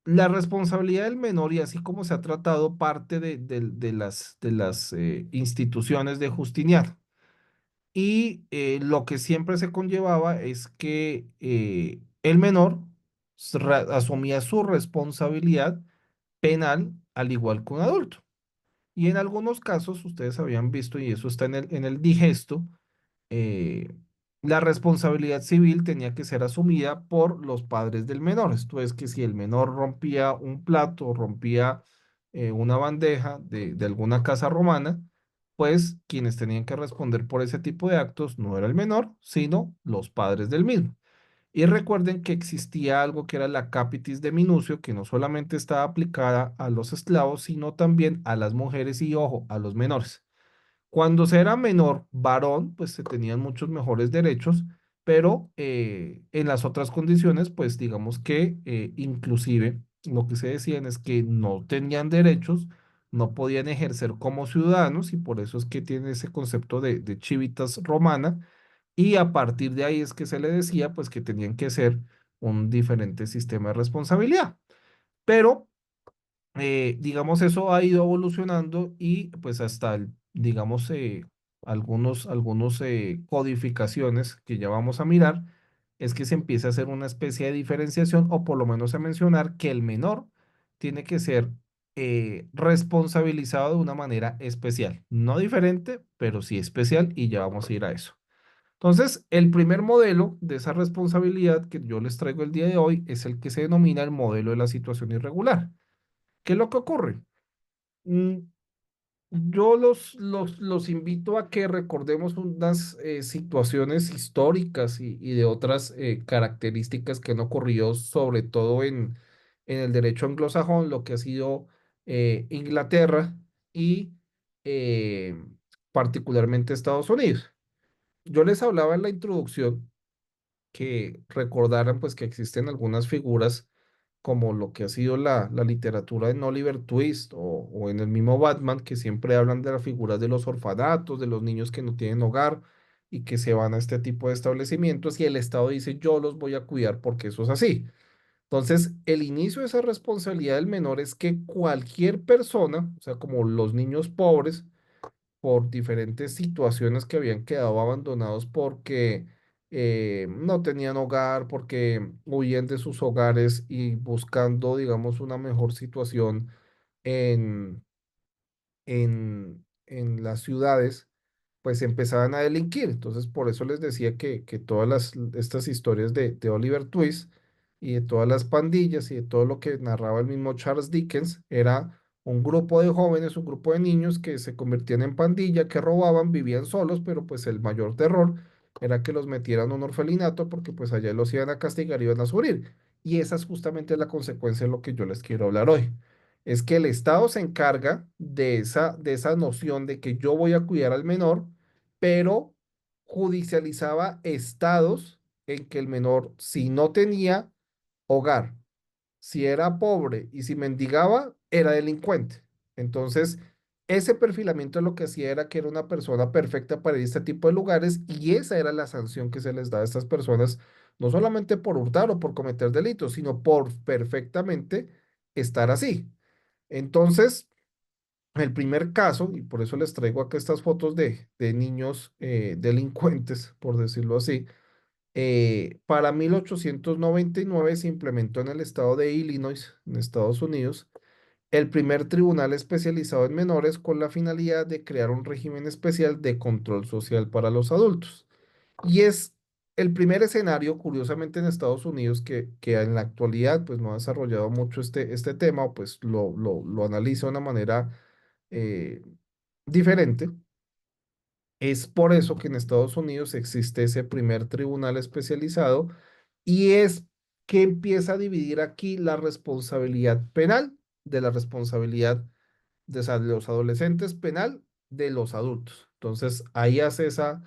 La responsabilidad del menor, y así como se ha tratado parte de las instituciones de Justiniano. Y lo que siempre se conllevaba es que el menor asumía su responsabilidad penal al igual que un adulto. Y en algunos casos, ustedes habían visto, y eso está en el digesto, eh, la responsabilidad civil tenía que ser asumida por los padres del menor. Esto es que si el menor rompía un plato, rompía una bandeja de alguna casa romana, pues quienes tenían que responder por ese tipo de actos no era el menor, sino los padres del mismo. Y recuerden que existía algo que era la capitis de minucio, que no solamente estaba aplicada a los esclavos, sino también a las mujeres y, ojo, a los menores. Cuando se era menor varón, pues se tenían muchos mejores derechos, pero en las otras condiciones, pues digamos que inclusive lo que se decían es que no tenían derechos, no podían ejercer como ciudadanos y por eso es que tiene ese concepto de civitas romana y a partir de ahí es que se le decía pues que tenían que ser un diferente sistema de responsabilidad. Pero digamos, eso ha ido evolucionando y pues hasta, digamos, algunos codificaciones que ya vamos a mirar, es que se empieza a hacer una especie de diferenciación o por lo menos a mencionar que el menor tiene que ser responsabilizado de una manera especial, no diferente, pero sí especial y ya vamos a ir a eso. Entonces, el primer modelo de esa responsabilidad que yo les traigo el día de hoy es el que se denomina el modelo de la situación irregular. ¿Qué es lo que ocurre? Mm, Yo los invito a que recordemos unas situaciones históricas y de otras características que han ocurrido, sobre todo en el derecho anglosajón, lo que ha sido Inglaterra y eh, particularmente Estados Unidos. Yo les hablaba en la introducción que recordaran pues que existen algunas figuras como lo que ha sido la literatura en Oliver Twist o en el mismo Batman, que siempre hablan de las figuras de los orfanatos, de los niños que no tienen hogar y que se van a este tipo de establecimientos y el Estado dice yo los voy a cuidar porque eso es así. Entonces, el inicio de esa responsabilidad del menor es que cualquier persona, o sea, como los niños pobres, por diferentes situaciones que habían quedado abandonados porque no tenían hogar, porque huían de sus hogares y buscando, digamos, una mejor situación en, en las ciudades, pues empezaban a delinquir. Entonces, por eso les decía que todas estas historias de Oliver Twist y de todas las pandillas y de todo lo que narraba el mismo Charles Dickens era un grupo de jóvenes, un grupo de niños que se convertían en pandilla, que robaban, vivían solos, pero pues el mayor terror era que los metieran a un orfelinato porque pues allá los iban a castigar y iban a sufrir. Y esa es justamente la consecuencia de lo que yo les quiero hablar hoy. Es que el Estado se encarga de esa noción de que yo voy a cuidar al menor, pero judicializaba estados en que el menor, si no tenía hogar, si era pobre y si mendigaba, era delincuente. Entonces, ese perfilamiento lo que hacía era que era una persona perfecta para ir a este tipo de lugares y esa era la sanción que se les daba a estas personas, no solamente por hurtar o por cometer delitos, sino por perfectamente estar así. Entonces, el primer caso, y por eso les traigo acá estas fotos de niños delincuentes, por decirlo así, para 1899 se implementó en el estado de Illinois, en Estados Unidos, el primer tribunal especializado en menores con la finalidad de crear un régimen especial de control social para los adultos. Y es el primer escenario, curiosamente, en Estados Unidos que en la actualidad pues no ha desarrollado mucho este tema, o pues lo analiza de una manera eh, diferente. Es por eso que en Estados Unidos existe ese primer tribunal especializado y es que empieza a dividir aquí la responsabilidad penal de la responsabilidad de, o sea, de los adolescentes penal de los adultos. Entonces ahí hace esa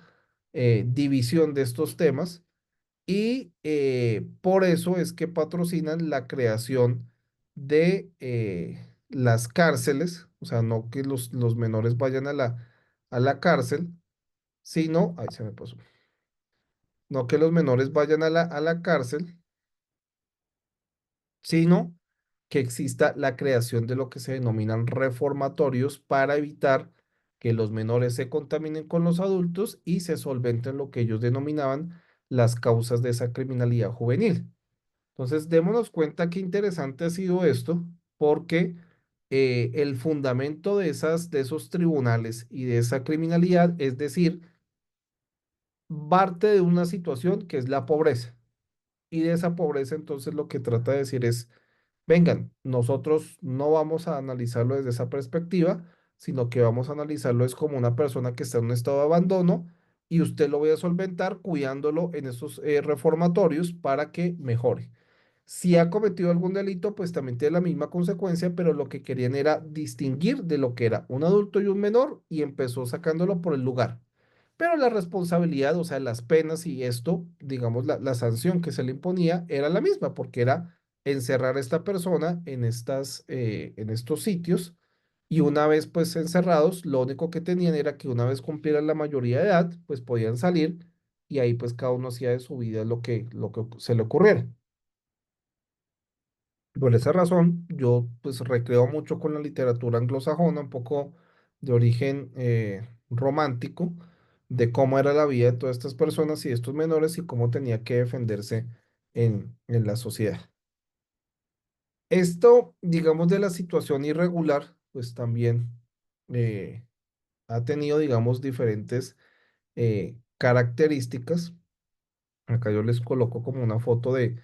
división de estos temas y por eso es que patrocinan la creación de las cárceles, o sea, no que los menores vayan a la cárcel, sino, ay, se me pasó, no que los menores vayan a la cárcel, sino que exista la creación de lo que se denominan reformatorios para evitar que los menores se contaminen con los adultos y se solventen lo que ellos denominaban las causas de esa criminalidad juvenil. Entonces, démonos cuenta qué interesante ha sido esto, porque el fundamento de esos tribunales y de esa criminalidad, es decir, parte de una situación que es la pobreza. Y de esa pobreza, entonces, lo que trata de decir es, vengan, nosotros no vamos a analizarlo desde esa perspectiva, sino que vamos a analizarlo es como una persona que está en un estado de abandono y usted lo voy a solventar cuidándolo en esos reformatorios para que mejore. Si ha cometido algún delito, pues también tiene la misma consecuencia, pero lo que querían era distinguir de lo que era un adulto y un menor y empezó sacándolo por el lugar. Pero la responsabilidad, o sea, las penas y esto, digamos, la sanción que se le imponía era la misma, porque era encerrar a esta persona en estos sitios y una vez pues encerrados, lo único que tenían era que una vez cumplieran la mayoría de edad, pues podían salir y ahí pues cada uno hacía de su vida lo que se le ocurriera. Por esa razón, yo pues recreo mucho con la literatura anglosajona, un poco de origen romántico, de cómo era la vida de todas estas personas y estos menores y cómo tenía que defenderse en la sociedad. Esto, digamos, de la situación irregular, pues también eh, ha tenido, digamos, diferentes características. Acá yo les coloco como una foto de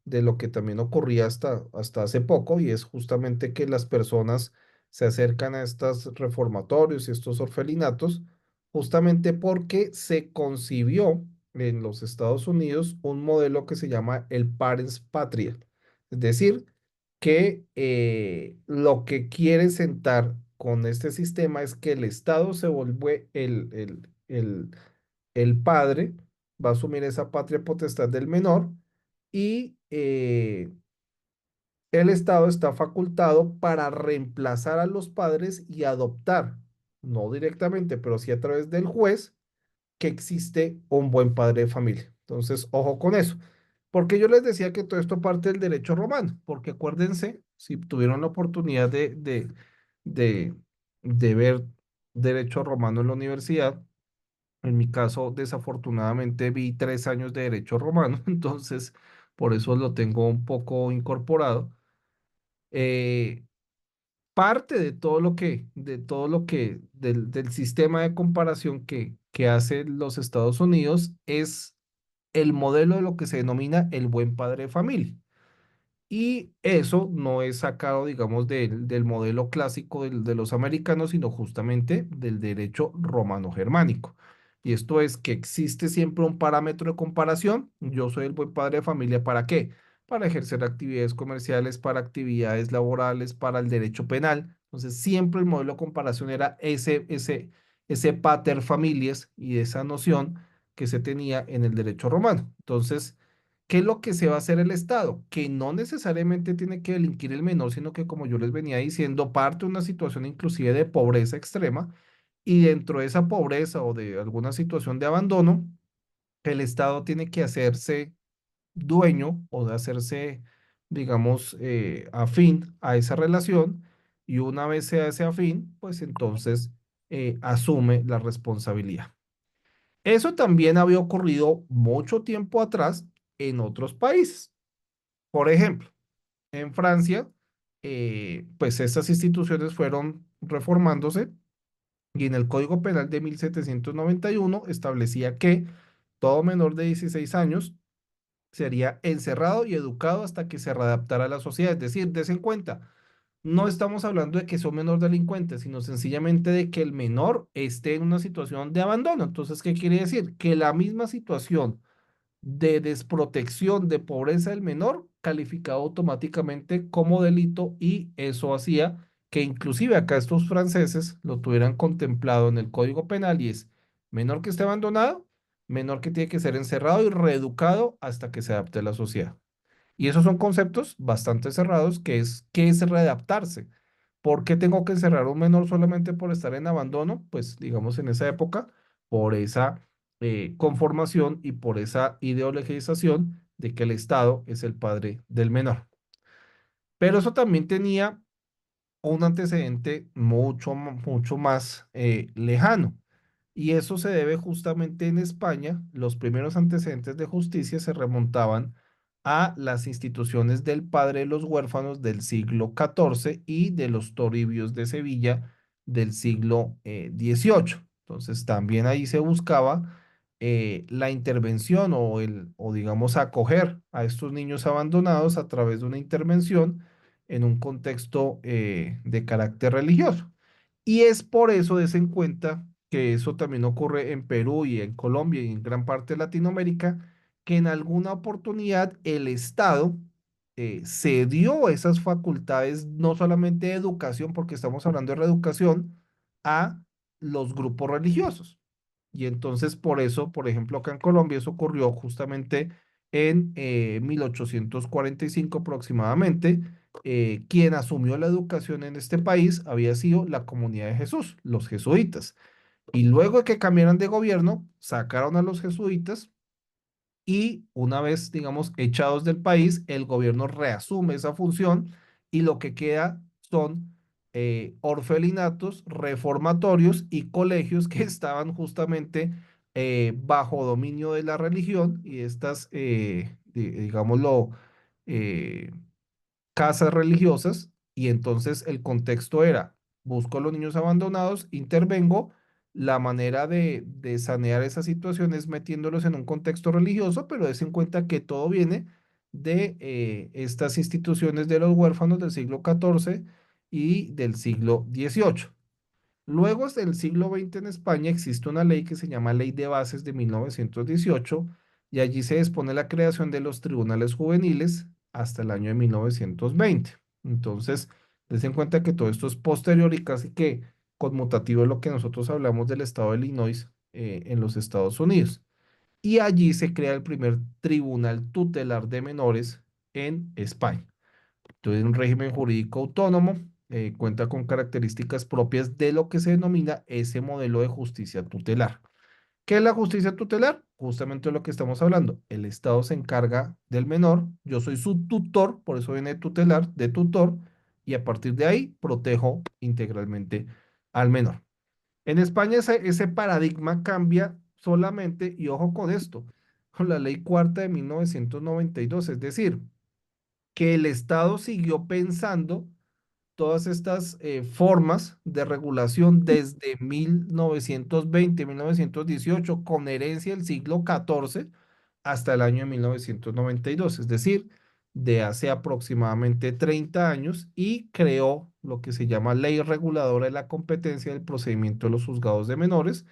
lo que también ocurría hasta hace poco, y es justamente que las personas se acercan a estos reformatorios y estos orfelinatos, justamente porque se concibió en los Estados Unidos un modelo que se llama el Parents Patria. Es decir, que lo que quiere sentar con este sistema es que el Estado se vuelve el padre, va a asumir esa patria potestad del menor y el Estado está facultado para reemplazar a los padres y adoptar, no directamente, pero sí a través del juez, que existe un buen padre de familia. Entonces, ojo con eso. Porque yo les decía que todo esto parte del derecho romano, porque acuérdense, si tuvieron la oportunidad de, de ver derecho romano en la universidad, en mi caso, desafortunadamente vi 3 años de derecho romano, entonces por eso lo tengo un poco incorporado. Eh, parte del sistema de comparación que hace los Estados Unidos es el modelo de lo que se denomina el buen padre de familia. Y eso no es sacado, digamos, del modelo clásico de los americanos, sino justamente del derecho romano-germánico. Y esto es que existe siempre un parámetro de comparación. Yo soy el buen padre de familia, ¿para qué? Para ejercer actividades comerciales, para actividades laborales, para el derecho penal. Entonces, siempre el modelo de comparación era ese pater familias y esa noción que se tenía en el derecho romano. Entonces, ¿qué es lo que se va a hacer el Estado? Que no necesariamente tiene que delinquir el menor, sino que como yo les venía diciendo, parte de una situación inclusive de pobreza extrema y dentro de esa pobreza o de alguna situación de abandono, el Estado tiene que hacerse dueño o de hacerse, digamos, afín a esa relación y una vez se hace afín, pues entonces asume la responsabilidad. Eso también había ocurrido mucho tiempo atrás en otros países. Por ejemplo, en Francia, pues estas instituciones fueron reformándose y en el Código Penal de 1791 establecía que todo menor de 16 años sería encerrado y educado hasta que se readaptara a la sociedad. Es decir, des en cuenta, no estamos hablando de que son menor delincuentes, sino sencillamente de que el menor esté en una situación de abandono. Entonces, ¿qué quiere decir? Que la misma situación de desprotección de pobreza del menor calificado automáticamente como delito y eso hacía que inclusive acá estos franceses lo tuvieran contemplado en el Código Penal y es menor que esté abandonado, menor que tiene que ser encerrado y reeducado hasta que se adapte a la sociedad. Y esos son conceptos bastante cerrados, ¿qué es readaptarse? ¿Por qué tengo que encerrar a un menor solamente por estar en abandono? Pues digamos en esa época, por esa conformación y por esa ideologización de que el Estado es el padre del menor. Pero eso también tenía un antecedente mucho más lejano. Y eso se debe justamente en España. Los primeros antecedentes de justicia se remontaban a las instituciones del Padre de los Huérfanos del siglo XIV y de los Toribios de Sevilla del siglo XVIII. Entonces también ahí se buscaba la intervención o digamos acoger a estos niños abandonados a través de una intervención en un contexto de carácter religioso. Y es por eso, des en cuenta que eso también ocurre en Perú y en Colombia y en gran parte de Latinoamérica, que en alguna oportunidad el Estado cedió esas facultades, no solamente de educación, porque estamos hablando de reeducación, a los grupos religiosos. Y entonces por eso, por ejemplo, acá en Colombia eso ocurrió justamente en 1845 aproximadamente. Quien asumió la educación en este país había sido la Comunidad de Jesús, los jesuitas. Y luego de que cambiaran de gobierno, sacaron a los jesuitas y una vez, digamos, echados del país, el gobierno reasume esa función y lo que queda son orfelinatos, reformatorios y colegios que estaban justamente bajo dominio de la religión y estas, digámoslo, eh, casas religiosas y entonces el contexto era, busco a los niños abandonados, intervengo, la manera de sanear esa situación es metiéndolos en un contexto religioso, pero des en cuenta que todo viene de estas instituciones de los huérfanos del siglo XIV y del siglo XVIII. Luego, hasta el siglo XX en España existe una ley que se llama Ley de Bases de 1918 y allí se dispone la creación de los tribunales juveniles hasta el año de 1920. Entonces, des en cuenta que todo esto es posterior y casi que conmutativo de lo que nosotros hablamos del estado de Illinois en los Estados Unidos. Y allí se crea el primer tribunal tutelar de menores en España. Entonces, un régimen jurídico autónomo cuenta con características propias de lo que se denomina ese modelo de justicia tutelar. ¿Qué es la justicia tutelar? Justamente lo que estamos hablando. El Estado se encarga del menor, yo soy su tutor, por eso viene tutelar, de tutor, y a partir de ahí protejo integralmente al menor. En España ese paradigma cambia solamente, y ojo con esto, con la ley cuarta de 1992, es decir, que el Estado siguió pensando todas estas formas de regulación desde 1920, 1918, con herencia del siglo XIV hasta el año 1992, es decir, de hace aproximadamente 30 años, y creó lo que se llama Ley Reguladora de la Competencia del Procedimiento de los Juzgados de Menores,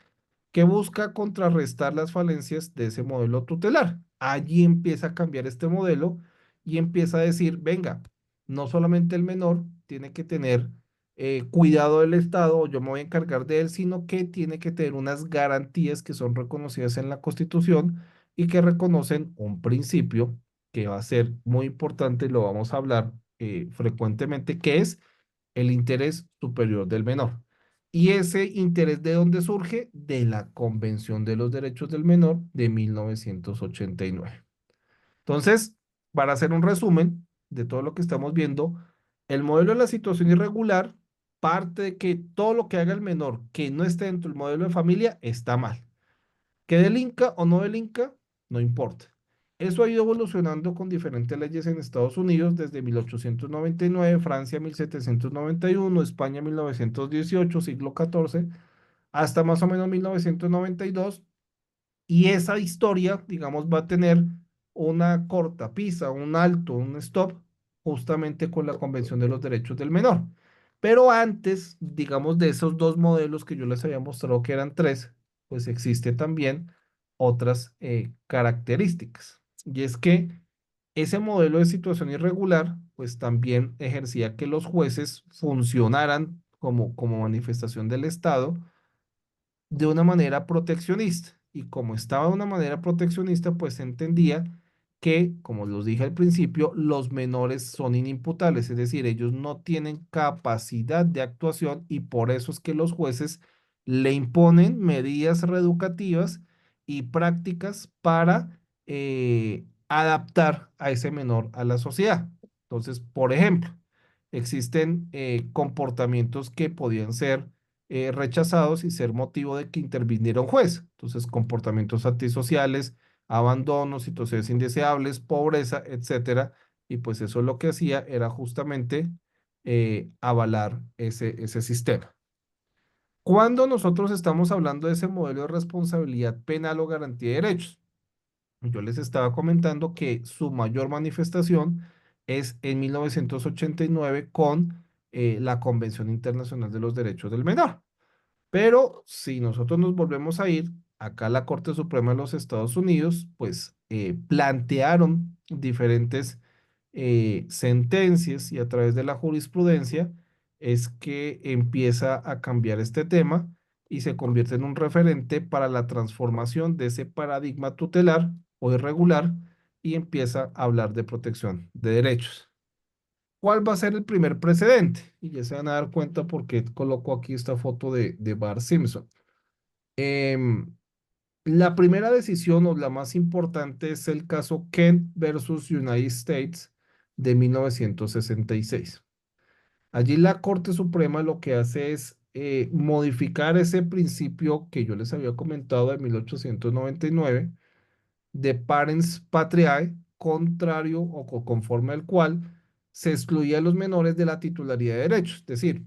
que busca contrarrestar las falencias de ese modelo tutelar. Allí empieza a cambiar este modelo y empieza a decir, venga, no solamente el menor tiene que tener cuidado del Estado, o yo me voy a encargar de él, sino que tiene que tener unas garantías que son reconocidas en la Constitución y que reconocen un principio que va a ser muy importante y lo vamos a hablar frecuentemente, que es el interés superior del menor. ¿Y ese interés de dónde surge? De la Convención de los Derechos del Menor de 1989. Entonces, para hacer un resumen de todo lo que estamos viendo, el modelo de la situación irregular parte de que todo lo que haga el menor que no esté dentro del modelo de familia está mal. Que delinca o no delinca, no importa. Eso ha ido evolucionando con diferentes leyes en Estados Unidos desde 1899, Francia 1791, España 1918, siglo XIV, hasta más o menos 1992. Y esa historia, digamos, va a tener una cortapisa, un alto, un stop, justamente con la Convención de los Derechos del Menor. Pero antes, digamos, de esos dos modelos que yo les había mostrado que eran tres, pues existe también otras características. Y es que ese modelo de situación irregular, pues también ejercía que los jueces funcionaran como manifestación del Estado de una manera proteccionista. Y como estaba de una manera proteccionista, pues se entendía que, como los dije al principio, los menores son inimputables, es decir, ellos no tienen capacidad de actuación y por eso es que los jueces le imponen medidas reeducativas y prácticas para adaptar a ese menor a la sociedad. Entonces, por ejemplo, existen comportamientos que podían ser rechazados y ser motivo de que interviniera un juez. Entonces, comportamientos antisociales, abandono, situaciones indeseables, pobreza, etcétera. Y pues eso lo que hacía era justamente avalar ese sistema. Cuando nosotros estamos hablando de ese modelo de responsabilidad penal o garantía de derechos, yo les estaba comentando que su mayor manifestación es en 1989 con la Convención Internacional de los Derechos del Menor. Pero si nosotros nos volvemos a ir, acá la Corte Suprema de los Estados Unidos, pues plantearon diferentes sentencias y a través de la jurisprudencia es que empieza a cambiar este tema y se convierte en un referente para la transformación de ese paradigma tutelar o irregular y empieza a hablar de protección de derechos. ¿Cuál va a ser el primer precedente? Y ya se van a dar cuenta porque coloco aquí esta foto de Bart Simpson. Em, la primera decisión o la más importante es el caso Kent versus United States de 1966. Allí la Corte Suprema lo que hace es modificar ese principio que yo les había comentado de 1899 de parens patriae, contrario o conforme al cual se excluía a los menores de la titularidad de derechos. Es decir,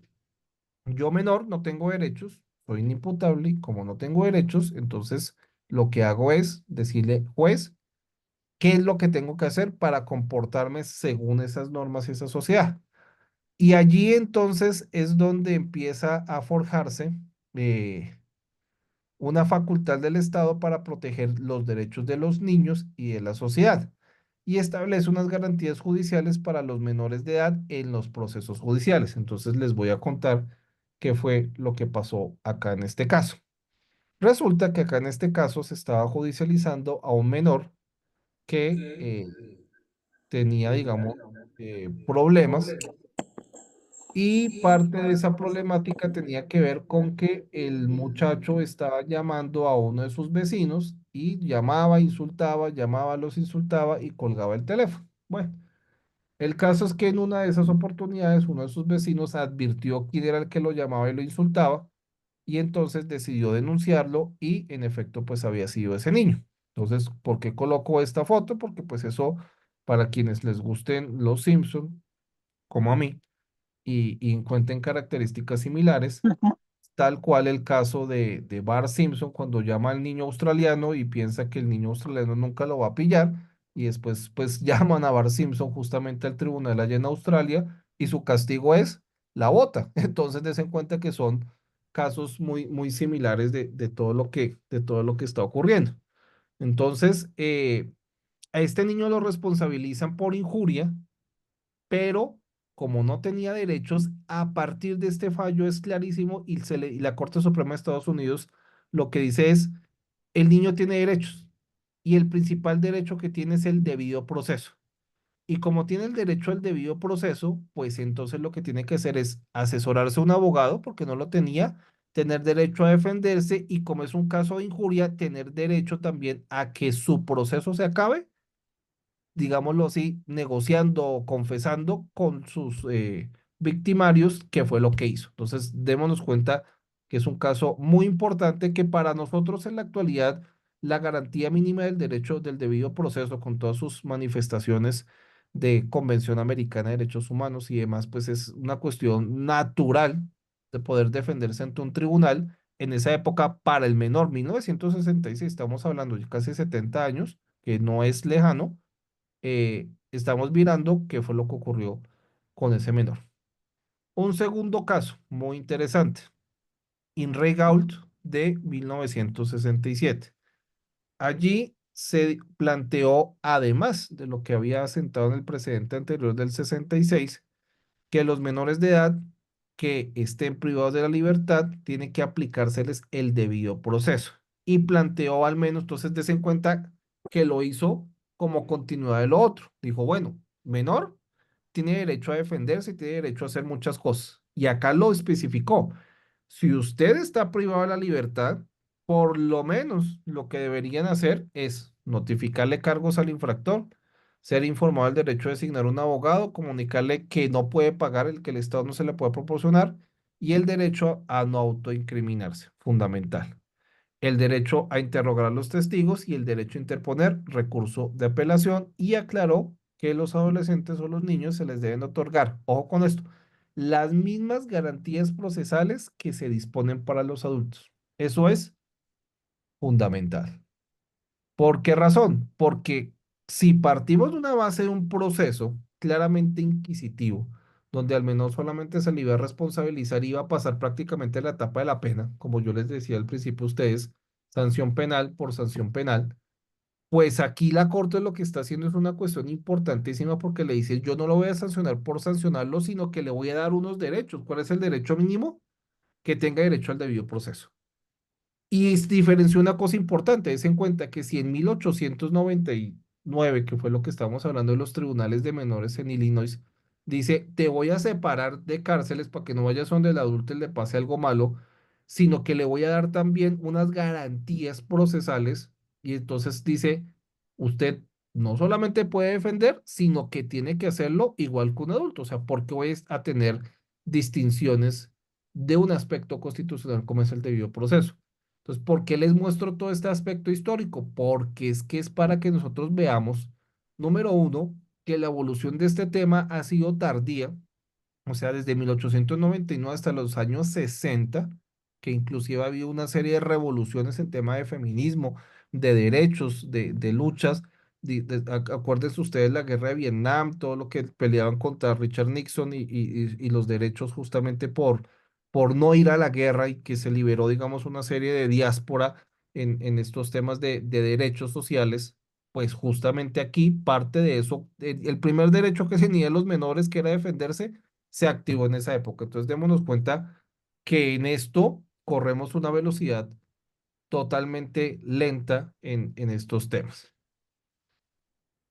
yo menor no tengo derechos, soy inimputable y como no tengo derechos, entonces lo que hago es decirle, juez, ¿qué es lo que tengo que hacer para comportarme según esas normas y esa sociedad? Y allí entonces es donde empieza a forjarse eh, una facultad del Estado para proteger los derechos de los niños y de la sociedad, y establece unas garantías judiciales para los menores de edad en los procesos judiciales. Entonces les voy a contar qué fue lo que pasó acá en este caso. Resulta que acá en este caso se estaba judicializando a un menor que tenía, digamos, problemas. Y parte de esa problemática tenía que ver con que el muchacho estaba llamando a uno de sus vecinos y llamaba, los insultaba y colgaba el teléfono. Bueno, el caso es que en una de esas oportunidades uno de sus vecinos advirtió quién era el que lo llamaba y lo insultaba y entonces decidió denunciarlo y en efecto pues había sido ese niño. Entonces, ¿por qué coloco esta foto? Porque pues eso, para quienes les gusten los Simpson, como a mí, y encuentren características similares, tal cual el caso de Bart Simpson cuando llama al niño australiano y piensa que el niño australiano nunca lo va a pillar y después pues llaman a Bart Simpson justamente al tribunal allá en Australia y su castigo es la bota. Entonces des en cuenta que son casos muy similares de todo lo que está ocurriendo. Entonces, a este niño lo responsabilizan por injuria, pero como no tenía derechos, a partir de este fallo es clarísimo y la Corte Suprema de Estados Unidos lo que dice es, el niño tiene derechos y el principal derecho que tiene es el debido proceso. Y como tiene el derecho al debido proceso, pues entonces lo que tiene que hacer es asesorarse a un abogado porque no lo tenía, tener derecho a defenderse y como es un caso de injuria, tener derecho también a que su proceso se acabe, digámoslo así, negociando o confesando con sus victimarios qué fue lo que hizo. Entonces, démonos cuenta que es un caso muy importante que para nosotros en la actualidad, la garantía mínima del derecho del debido proceso con todas sus manifestaciones de Convención Americana de Derechos Humanos y demás, pues es una cuestión natural de poder defenderse ante un tribunal. En esa época, para el menor, 1966, estamos hablando de casi 70 años, que no es lejano, estamos mirando qué fue lo que ocurrió con ese menor. Un segundo caso muy interesante, Inrey Gault de 1967. Allí se planteó, además de lo que había asentado en el precedente anterior del 66, que los menores de edad que estén privados de la libertad tiene que aplicárseles el debido proceso. Y planteó al menos, entonces, des en cuenta que lo hizo como continuidad de lo otro. Dijo, bueno, menor tiene derecho a defenderse y tiene derecho a hacer muchas cosas. Y acá lo especificó. Si usted está privado de la libertad, por lo menos lo que deberían hacer es notificarle cargos al infractor, ser informado del derecho de designar un abogado, comunicarle que no puede pagar el que el Estado no se le puede proporcionar y el derecho a no autoincriminarse, fundamental. El derecho a interrogar a los testigos y el derecho a interponer recurso de apelación y aclaró que los adolescentes o los niños se les deben otorgar, ojo con esto, las mismas garantías procesales que se disponen para los adultos. Eso es fundamental. ¿Por qué razón? Porque si partimos de una base de un proceso claramente inquisitivo, donde al menos solamente se le iba a responsabilizar y iba a pasar prácticamente la etapa de la pena, como yo les decía al principio a ustedes, sanción penal por sanción penal, pues aquí la Corte lo que está haciendo es una cuestión importantísima porque le dice, yo no lo voy a sancionar por sancionarlo, sino que le voy a dar unos derechos. ¿Cuál es el derecho mínimo? Que tenga derecho al debido proceso. Y diferenció una cosa importante, es en cuenta que si en 1899, que fue lo que estábamos hablando de los tribunales de menores en Illinois, dice, te voy a separar de cárceles para que no vayas donde el adulto le pase algo malo, sino que le voy a dar también unas garantías procesales y entonces dice, usted no solamente puede defender, sino que tiene que hacerlo igual que un adulto, o sea, porque voy a tener distinciones de un aspecto constitucional como es el debido proceso. Entonces, ¿por qué les muestro todo este aspecto histórico? Porque es que es para que nosotros veamos, número uno, que la evolución de este tema ha sido tardía, o sea, desde 1899 hasta los años 60, que inclusive ha habido una serie de revoluciones en tema de feminismo, de derechos, de luchas. Acuérdense ustedes la guerra de Vietnam, todo lo que peleaban contra Richard Nixon y los derechos justamente por no ir a la guerra y que se liberó, digamos, una serie de diáspora en estos temas de derechos sociales. Pues justamente aquí parte de eso, el primer derecho que tenían los menores, que era defenderse, se activó en esa época. Entonces, démonos cuenta que en esto corremos una velocidad totalmente lenta en estos temas.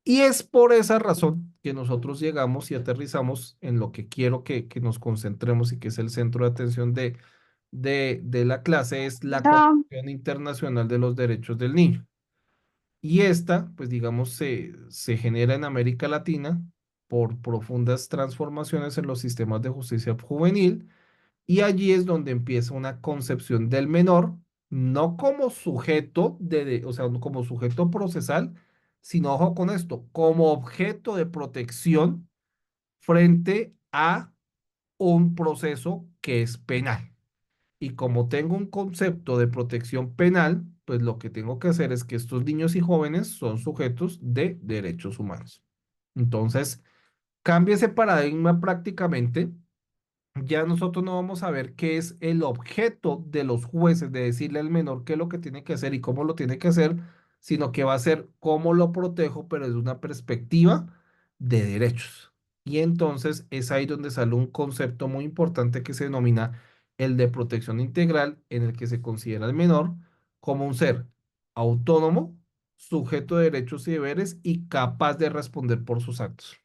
Y es por esa razón que nosotros llegamos y aterrizamos en lo que quiero que nos concentremos y que es el centro de atención de la clase, es la Convención Internacional de los Derechos del Niño. Y esta, pues digamos, se genera en América Latina por profundas transformaciones en los sistemas de justicia juvenil y allí es donde empieza una concepción del menor, no como sujeto o sea, no como sujeto procesal, sino, ojo con esto, como objeto de protección frente a un proceso que es penal. Y como tengo un concepto de protección penal, pues lo que tengo que hacer es que estos niños y jóvenes son sujetos de derechos humanos. Entonces, cambia ese paradigma prácticamente. Ya nosotros no vamos a ver qué es el objeto de los jueces de decirle al menor qué es lo que tiene que hacer y cómo lo tiene que hacer, sino que va a ser cómo lo protejo, pero desde una perspectiva de derechos. Y entonces es ahí donde sale un concepto muy importante que se denomina el de protección integral, en el que se considera al menor como un ser autónomo, sujeto de derechos y deberes y capaz de responder por sus actos.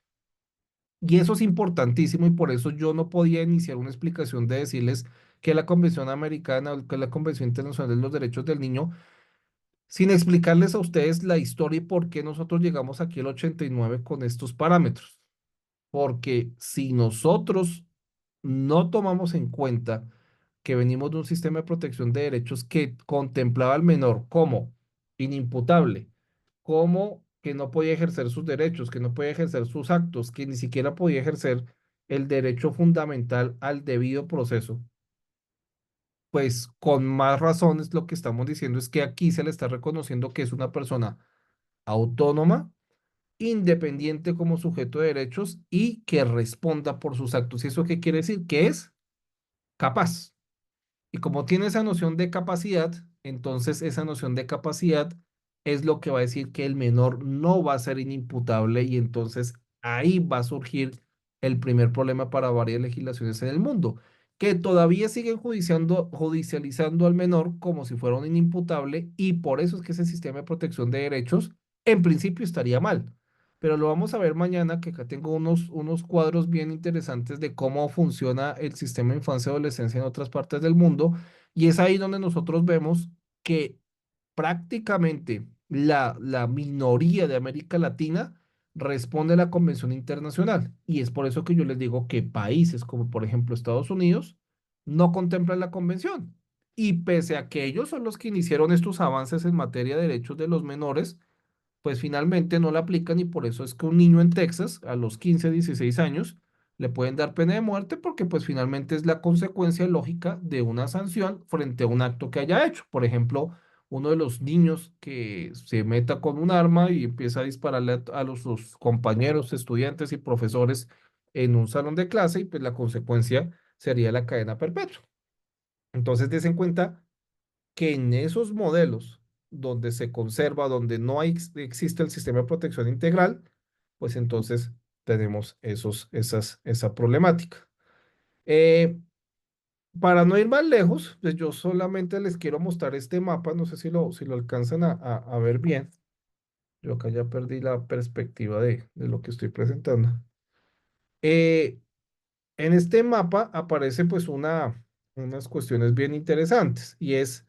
Y eso es importantísimo y por eso yo no podía iniciar una explicación de decirles que la Convención Americana o que la Convención Internacional de los Derechos del Niño, sin explicarles a ustedes la historia y por qué nosotros llegamos aquí el 89 con estos parámetros. Porque si nosotros no tomamos en cuenta que venimos de un sistema de protección de derechos que contemplaba al menor como inimputable, como que no podía ejercer sus derechos, que no podía ejercer sus actos, que ni siquiera podía ejercer el derecho fundamental al debido proceso, pues con más razones lo que estamos diciendo es que aquí se le está reconociendo que es una persona autónoma, independiente como sujeto de derechos y que responda por sus actos. ¿Y eso qué quiere decir? Que es capaz. Y como tiene esa noción de capacidad, entonces esa noción de capacidad es lo que va a decir que el menor no va a ser inimputable y entonces ahí va a surgir el primer problema para varias legislaciones en el mundo, que todavía siguen judicializando al menor como si fuera un inimputable y por eso es que ese sistema de protección de derechos en principio estaría mal. Pero lo vamos a ver mañana, que acá tengo unos cuadros bien interesantes de cómo funciona el sistema de infancia y adolescencia en otras partes del mundo. Y es ahí donde nosotros vemos que prácticamente la minoría de América Latina responde a la Convención Internacional. Y es por eso que yo les digo que países como por ejemplo Estados Unidos no contemplan la Convención. Y pese a que ellos son los que iniciaron estos avances en materia de derechos de los menores, pues finalmente no la aplican y por eso es que un niño en Texas a los 15, 16 años le pueden dar pena de muerte porque pues finalmente es la consecuencia lógica de una sanción frente a un acto que haya hecho. Por ejemplo, uno de los niños que se meta con un arma y empieza a dispararle a los sus compañeros, estudiantes y profesores en un salón de clase y pues la consecuencia sería la cadena perpetua. Entonces, des en cuenta que en esos modelos donde se conserva, donde no existe el sistema de protección integral, pues entonces tenemos esa problemática. Eh, para no ir más lejos, pues yo solamente les quiero mostrar este mapa, no sé si lo alcanzan a ver bien. Yo acá ya perdí la perspectiva de lo que estoy presentando. Eh, en este mapa aparece pues unas cuestiones bien interesantes y es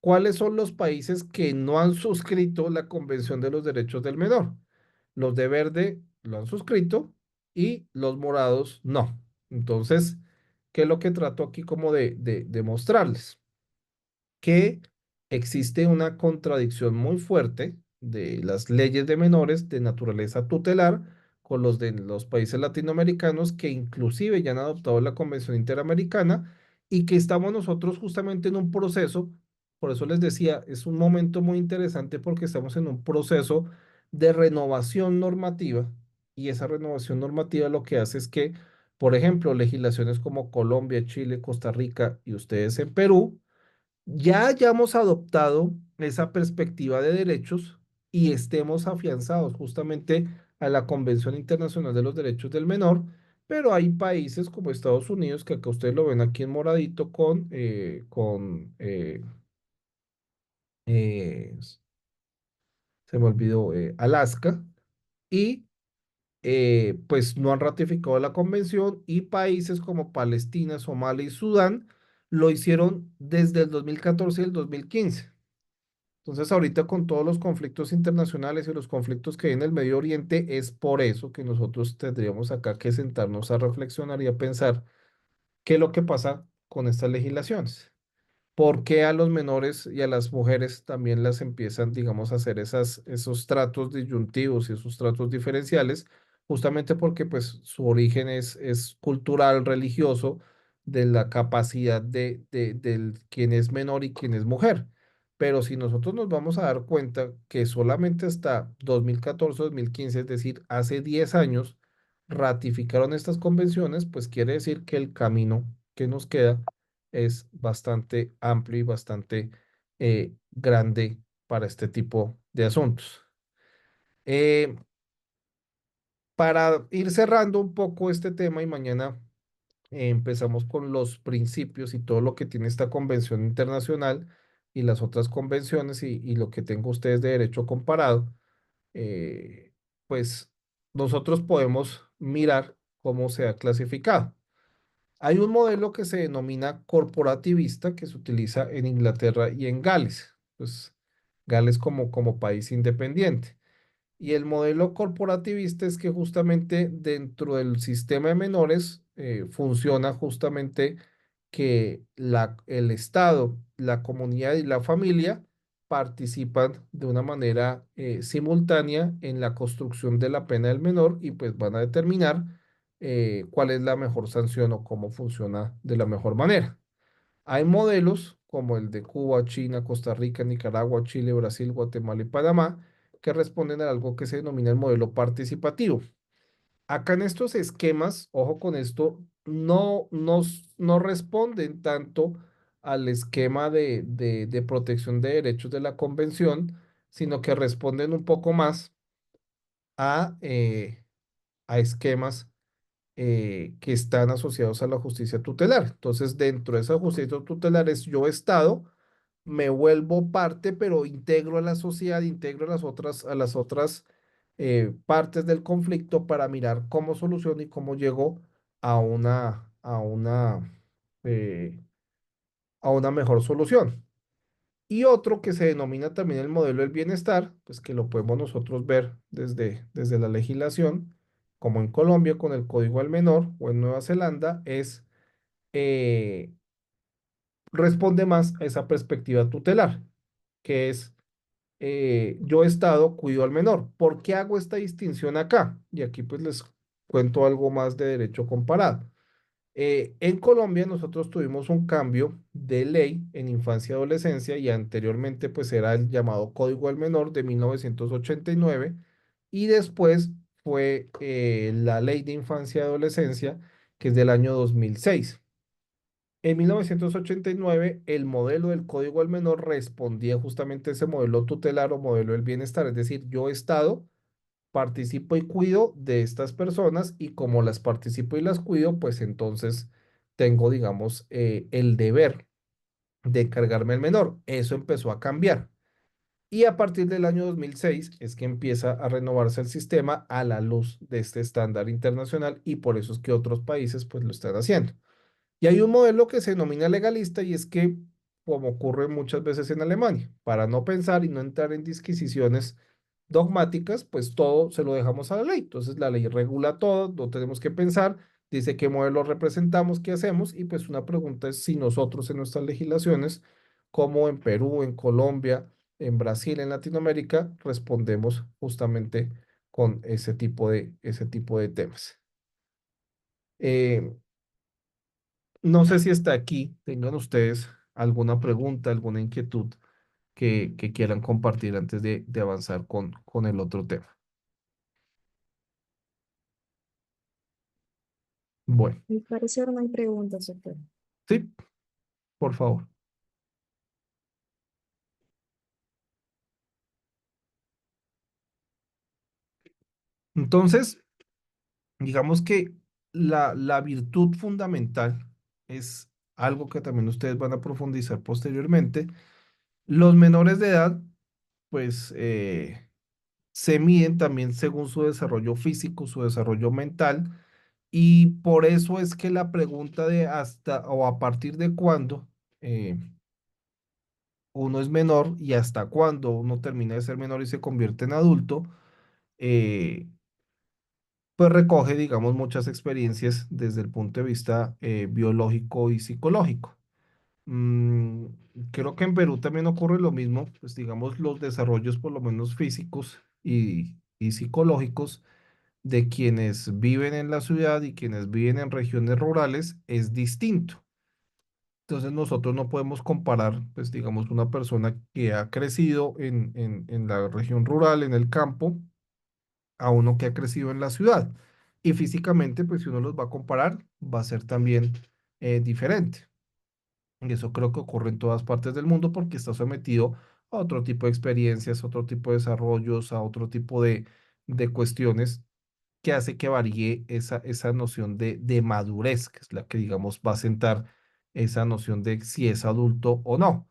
¿cuáles son los países que no han suscrito la Convención de los Derechos del Menor? Los de verde lo han suscrito y los morados no. Entonces, ¿qué es lo que trato aquí como de mostrarles? Que existe una contradicción muy fuerte de las leyes de menores de naturaleza tutelar con los de los países latinoamericanos que inclusive ya han adoptado la Convención Interamericana y que estamos nosotros justamente en un proceso, por eso les decía, es un momento muy interesante porque estamos en un proceso de renovación normativa y esa renovación normativa lo que hace es que, por ejemplo, legislaciones como Colombia, Chile, Costa Rica y ustedes en Perú, ya hayamos adoptado esa perspectiva de derechos y estemos afianzados justamente a la Convención Internacional de los Derechos del Menor, pero hay países como Estados Unidos, que acá ustedes lo ven aquí en moradito eh, se me olvidó, Alaska, y pues no han ratificado la convención y países como Palestina, Somalia y Sudán lo hicieron desde el 2014 y el 2015. Entonces, ahorita con todos los conflictos internacionales y los conflictos que hay en el Medio Oriente, es por eso que nosotros tendríamos acá que sentarnos a reflexionar y a pensar qué es lo que pasa con estas legislaciones. ¿Por qué a los menores y a las mujeres también las empiezan, digamos, a hacer esos tratos disyuntivos y esos tratos diferenciales? justamente porque pues su origen es cultural, religioso, de la capacidad del quién es menor y quién es mujer. Pero si nosotros nos vamos a dar cuenta que solamente hasta 2014, 2015, es decir, hace 10 años, ratificaron estas convenciones, pues quiere decir que el camino que nos queda es bastante amplio y bastante grande para este tipo de asuntos. Eh, para ir cerrando un poco este tema y mañana empezamos con los principios y todo lo que tiene esta convención internacional y las otras convenciones y lo que tengo ustedes de derecho comparado, eh, pues nosotros podemos mirar cómo se ha clasificado. Hay un modelo que se denomina corporativista que se utiliza en Inglaterra y en Gales, pues Gales como país independiente. Y el modelo corporativista es que justamente dentro del sistema de menores funciona justamente que el Estado, la comunidad y la familia participan de una manera simultánea en la construcción de la pena del menor y pues van a determinar cuál es la mejor sanción o cómo funciona de la mejor manera. Hay modelos como el de Cuba, China, Costa Rica, Nicaragua, Chile, Brasil, Guatemala y Panamá, que responden a algo que se denomina el modelo participativo. Acá en estos esquemas, ojo con esto, no responden tanto al esquema de protección de derechos de la convención, sino que responden un poco más a, eh, a esquemas que están asociados a la justicia tutelar. Entonces, dentro de esa justicia tutelar es yo Estado, me vuelvo parte, pero integro a la sociedad, integro a las otras partes del conflicto para mirar cómo soluciono y cómo llego a eh, a una mejor solución. Y otro que se denomina también el modelo del bienestar, pues que lo podemos nosotros ver desde la legislación, como en Colombia con el Código al Menor o en Nueva Zelanda, eh, responde más a esa perspectiva tutelar, que es yo Estado cuido al menor. ¿Por qué hago esta distinción acá? Y aquí pues les cuento algo más de derecho comparado. En Colombia nosotros tuvimos un cambio de ley en infancia y adolescencia y anteriormente pues era el llamado Código del Menor de 1989 y después fue la Ley de Infancia y Adolescencia que es del año 2006. En 1989, el modelo del Código al Menor respondía justamente a ese modelo tutelar o modelo del bienestar, es decir, yo Estado participo y cuido de estas personas y como las participo y las cuido, pues entonces tengo, digamos, el deber de encargarme del menor. Eso empezó a cambiar. Y a partir del año 2006 es que empieza a renovarse el sistema a la luz de este estándar internacional y por eso es que otros países pues lo están haciendo. Y hay un modelo que se denomina legalista y es que, como ocurre muchas veces en Alemania, para no pensar y no entrar en disquisiciones dogmáticas, pues todo se lo dejamos a la ley. Entonces la ley regula todo, no tenemos que pensar, dice qué modelo representamos, qué hacemos y pues una pregunta es si nosotros en nuestras legislaciones, como en Perú, en Colombia, en Brasil, en Latinoamérica, respondemos justamente con ese tipo de temas. Eh, no sé si hasta aquí tengan ustedes alguna pregunta, alguna inquietud que quieran compartir antes de avanzar con el otro tema. Bueno, Me parecer no hay preguntas, doctor. sí, por favor. Entonces, digamos que la virtud fundamental es algo que también ustedes van a profundizar posteriormente. Los menores de edad, pues, se miden también según su desarrollo físico, su desarrollo mental. Y por eso es que la pregunta de hasta o a partir de cuándo eh, uno es menor y hasta cuándo uno termina de ser menor y se convierte en adulto, eh, pues recoge, digamos, muchas experiencias desde el punto de vista biológico y psicológico. Mm, creo que en Perú también ocurre lo mismo, pues digamos, los desarrollos por lo menos físicos y psicológicos de quienes viven en la ciudad y quienes viven en regiones rurales es distinto. Entonces nosotros no podemos comparar, pues digamos, una persona que ha crecido en la región rural, en el campo, a uno que ha crecido en la ciudad. Y físicamente, pues si uno los va a comparar, va a ser también diferente. Y eso creo que ocurre en todas partes del mundo porque está sometido a otro tipo de experiencias, a otro tipo de desarrollos, a otro tipo de cuestiones que hace que varíe esa noción de madurez, que es la que, digamos, va a sentar esa noción de si es adulto o no.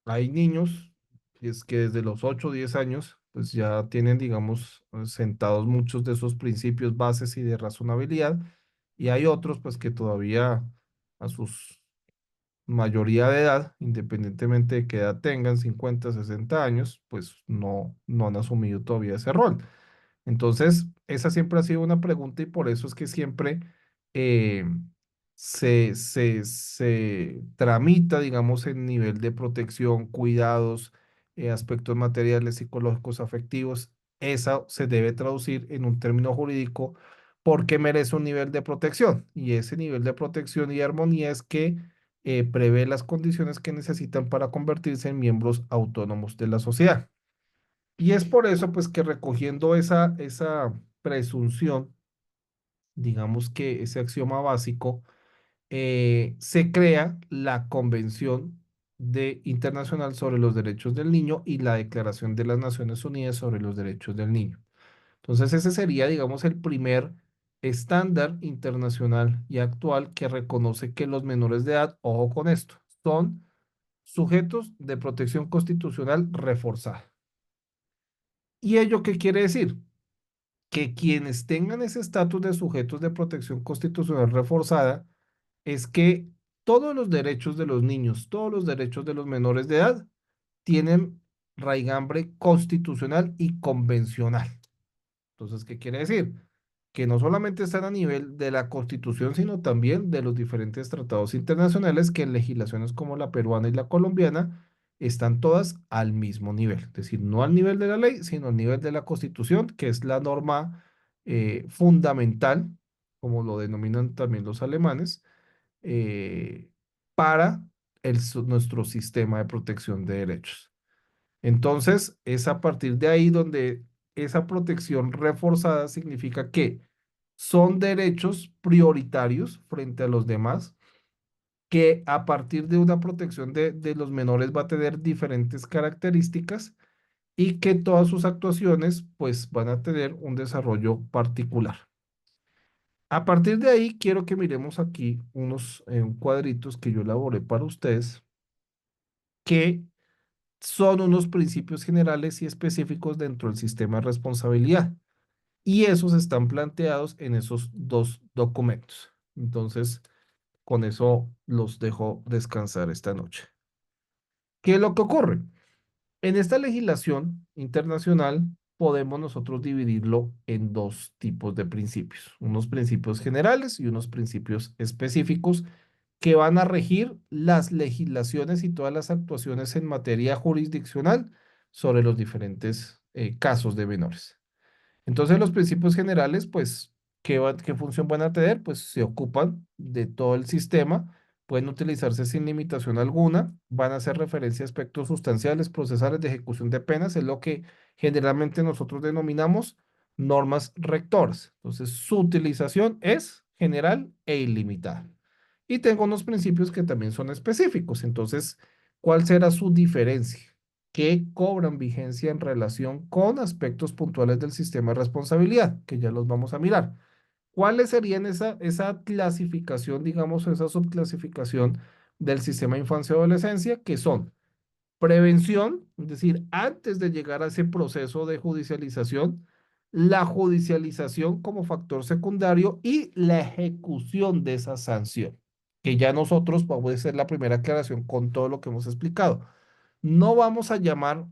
Hay niños, y es que desde los 8 o 10 años, pues ya tienen, digamos, sentados muchos de esos principios, bases y de razonabilidad, y hay otros, pues que todavía a sus mayoría de edad, independientemente de qué edad tengan, 50 60 años, pues no han asumido todavía ese rol. Entonces, esa siempre ha sido una pregunta y por eso es que siempre eh, se tramita, digamos, en nivel de protección, cuidados, aspectos materiales, psicológicos, afectivos. Esa se debe traducir en un término jurídico porque merece un nivel de protección. Y ese nivel de protección y armonía es que prevé las condiciones que necesitan para convertirse en miembros autónomos de la sociedad. Y es por eso, pues, que recogiendo esa presunción, digamos que ese axioma básico, se crea la Internacional sobre los Derechos del Niño y la Declaración de las Naciones Unidas sobre los Derechos del Niño. Entonces, ese sería, digamos, el primer estándar internacional y actual que reconoce que los menores de edad, ojo con esto, son sujetos de protección constitucional reforzada. ¿Y ello qué quiere decir? Que quienes tengan ese estatus de sujetos de protección constitucional reforzada es que todos los derechos de los niños, todos los derechos de los menores de edad tienen raigambre constitucional y convencional. Entonces, ¿qué quiere decir? Que no solamente están a nivel de la Constitución, sino también de los diferentes tratados internacionales que en legislaciones como la peruana y la colombiana están todas al mismo nivel. Es decir, no al nivel de la ley, sino al nivel de la Constitución, que es la norma fundamental, como lo denominan también los alemanes, eh, para nuestro sistema de protección de derechos. Entonces, es a partir de ahí donde esa protección reforzada significa que son derechos prioritarios frente a los demás, que a partir de una protección de los menores va a tener diferentes características y que todas sus actuaciones pues van a tener un desarrollo particular. A partir de ahí, quiero que miremos aquí unos cuadritos que yo elaboré para ustedes, que son unos principios generales y específicos dentro del sistema de responsabilidad. Y esos están planteados en esos dos documentos. Entonces, con eso los dejo descansar esta noche. ¿Qué es lo que ocurre? En esta legislación internacional podemos nosotros dividirlo en dos tipos de principios, unos principios generales y unos principios específicos que van a regir las legislaciones y todas las actuaciones en materia jurisdiccional sobre los diferentes casos de menores. Entonces, los principios generales, pues, ¿qué función van a tener? Pues se ocupan de todo el sistema, pueden utilizarse sin limitación alguna, van a hacer referencia a aspectos sustanciales, procesales de ejecución de penas, es lo que generalmente nosotros denominamos normas rectoras. Entonces, su utilización es general e ilimitada. Y tengo unos principios que también son específicos. Entonces, ¿cuál será su diferencia? Que cobran vigencia en relación con aspectos puntuales del sistema de responsabilidad, que ya los vamos a mirar. ¿Cuáles serían esa clasificación, digamos, esa subclasificación del sistema de infancia y adolescencia? Que son prevención, es decir, antes de llegar a ese proceso de judicialización, la judicialización como factor secundario y la ejecución de esa sanción, que ya nosotros vamos a hacer la primera aclaración con todo lo que hemos explicado. No vamos a llamar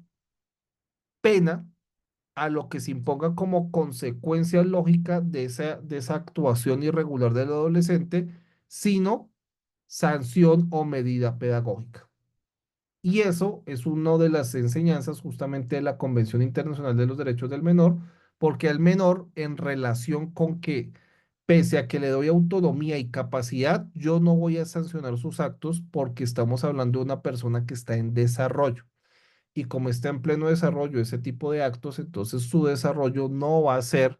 pena a lo que se imponga como consecuencia lógica de esa actuación irregular del adolescente, sino sanción o medida pedagógica. Y eso es una de las enseñanzas justamente de la Convención Internacional de los Derechos del Menor, porque al menor en relación con que, pese a que le doy autonomía y capacidad, yo no voy a sancionar sus actos porque estamos hablando de una persona que está en desarrollo. Y como está en pleno desarrollo ese tipo de actos, entonces su desarrollo no va a ser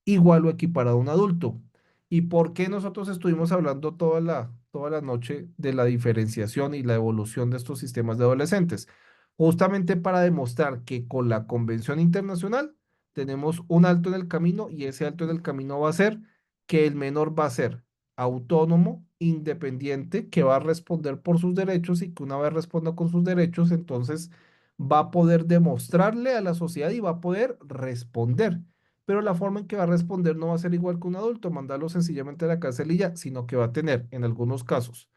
igual o equiparado a un adulto. ¿Y por qué nosotros estuvimos hablando toda la noche de la diferenciación y la evolución de estos sistemas de adolescentes? Justamente para demostrar que con la Convención Internacional tenemos un alto en el camino y ese alto en el camino va a ser que el menor va a ser autónomo, independiente, que va a responder por sus derechos y que una vez responda con sus derechos, entonces va a poder demostrarle a la sociedad y va a poder responder, pero la forma en que va a responder no va a ser igual que un adulto, mandarlo sencillamente a la cárcel y ya, sino que va a tener, en algunos casos,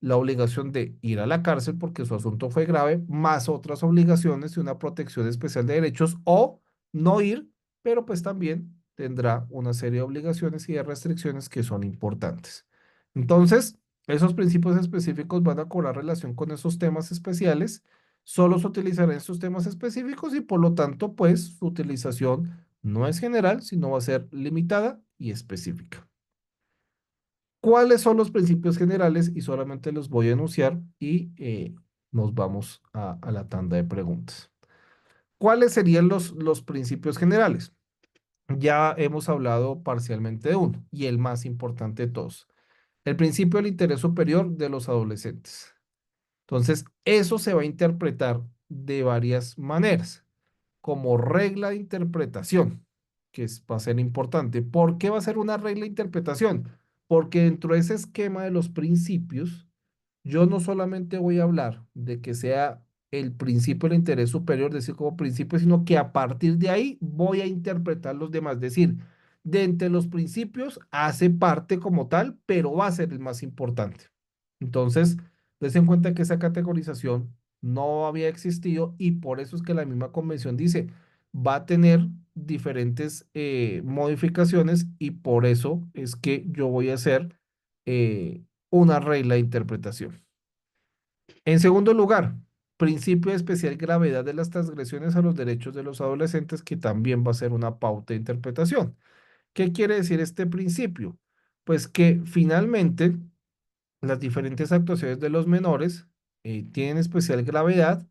la obligación de ir a la cárcel porque su asunto fue grave, más otras obligaciones y una protección especial de derechos, o no ir, pero pues también tendrá una serie de obligaciones y de restricciones que son importantes. Entonces, esos principios específicos van a cobrar relación con esos temas especiales, solo se utilizarán estos temas específicos y por lo tanto, pues su utilización no es general, sino va a ser limitada y específica. ¿Cuáles son los principios generales? Y solamente los voy a enunciar y nos vamos a la tanda de preguntas. ¿Cuáles serían los principios generales? Ya hemos hablado parcialmente de uno y el más importante de todos, el principio del interés superior de los adolescentes. Entonces, eso se va a interpretar de varias maneras, como regla de interpretación, va a ser importante. ¿Por qué va a ser una regla de interpretación? Porque dentro de ese esquema de los principios, yo no solamente voy a hablar de que sea el principio del interés superior, decir como principio, sino que a partir de ahí voy a interpretar los demás. Es decir, de entre los principios hace parte como tal, pero va a ser el más importante. Entonces, des en cuenta que esa categorización no había existido y por eso es que la misma convención dice, va a tener diferentes modificaciones y por eso es que yo voy a hacer una regla de interpretación. En segundo lugar, principio de especial gravedad de las transgresiones a los derechos de los adolescentes, que también va a ser una pauta de interpretación. ¿Qué quiere decir este principio? Pues que finalmente las diferentes actuaciones de los menores tienen especial gravedad,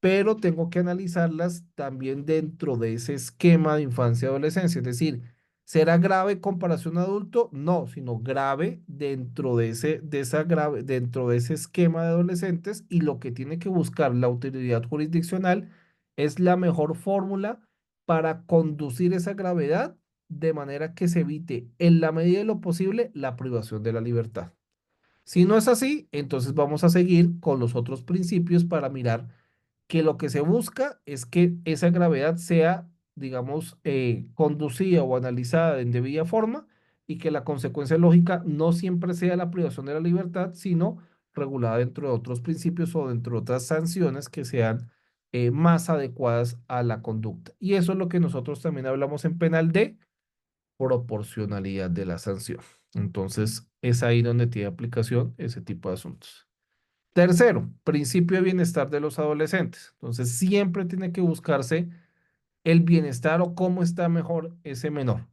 pero tengo que analizarlas también dentro de ese esquema de infancia y adolescencia. Es decir, ¿será grave en comparación a adulto? No, sino grave dentro dentro de ese esquema de adolescentes y lo que tiene que buscar la autoridad jurisdiccional es la mejor fórmula para conducir esa gravedad de manera que se evite en la medida de lo posible la privación de la libertad. Si no es así, entonces vamos a seguir con los otros principios para mirar que lo que se busca es que esa gravedad sea, digamos, conducida o analizada en debida forma y que la consecuencia lógica no siempre sea la privación de la libertad, sino regulada dentro de otros principios o dentro de otras sanciones que sean más adecuadas a la conducta. Y eso es lo que nosotros también hablamos en penal de proporcionalidad de la sanción. Entonces, es ahí donde tiene aplicación ese tipo de asuntos. Tercero, principio de bienestar de los adolescentes. Entonces, siempre tiene que buscarse el bienestar o cómo está mejor ese menor.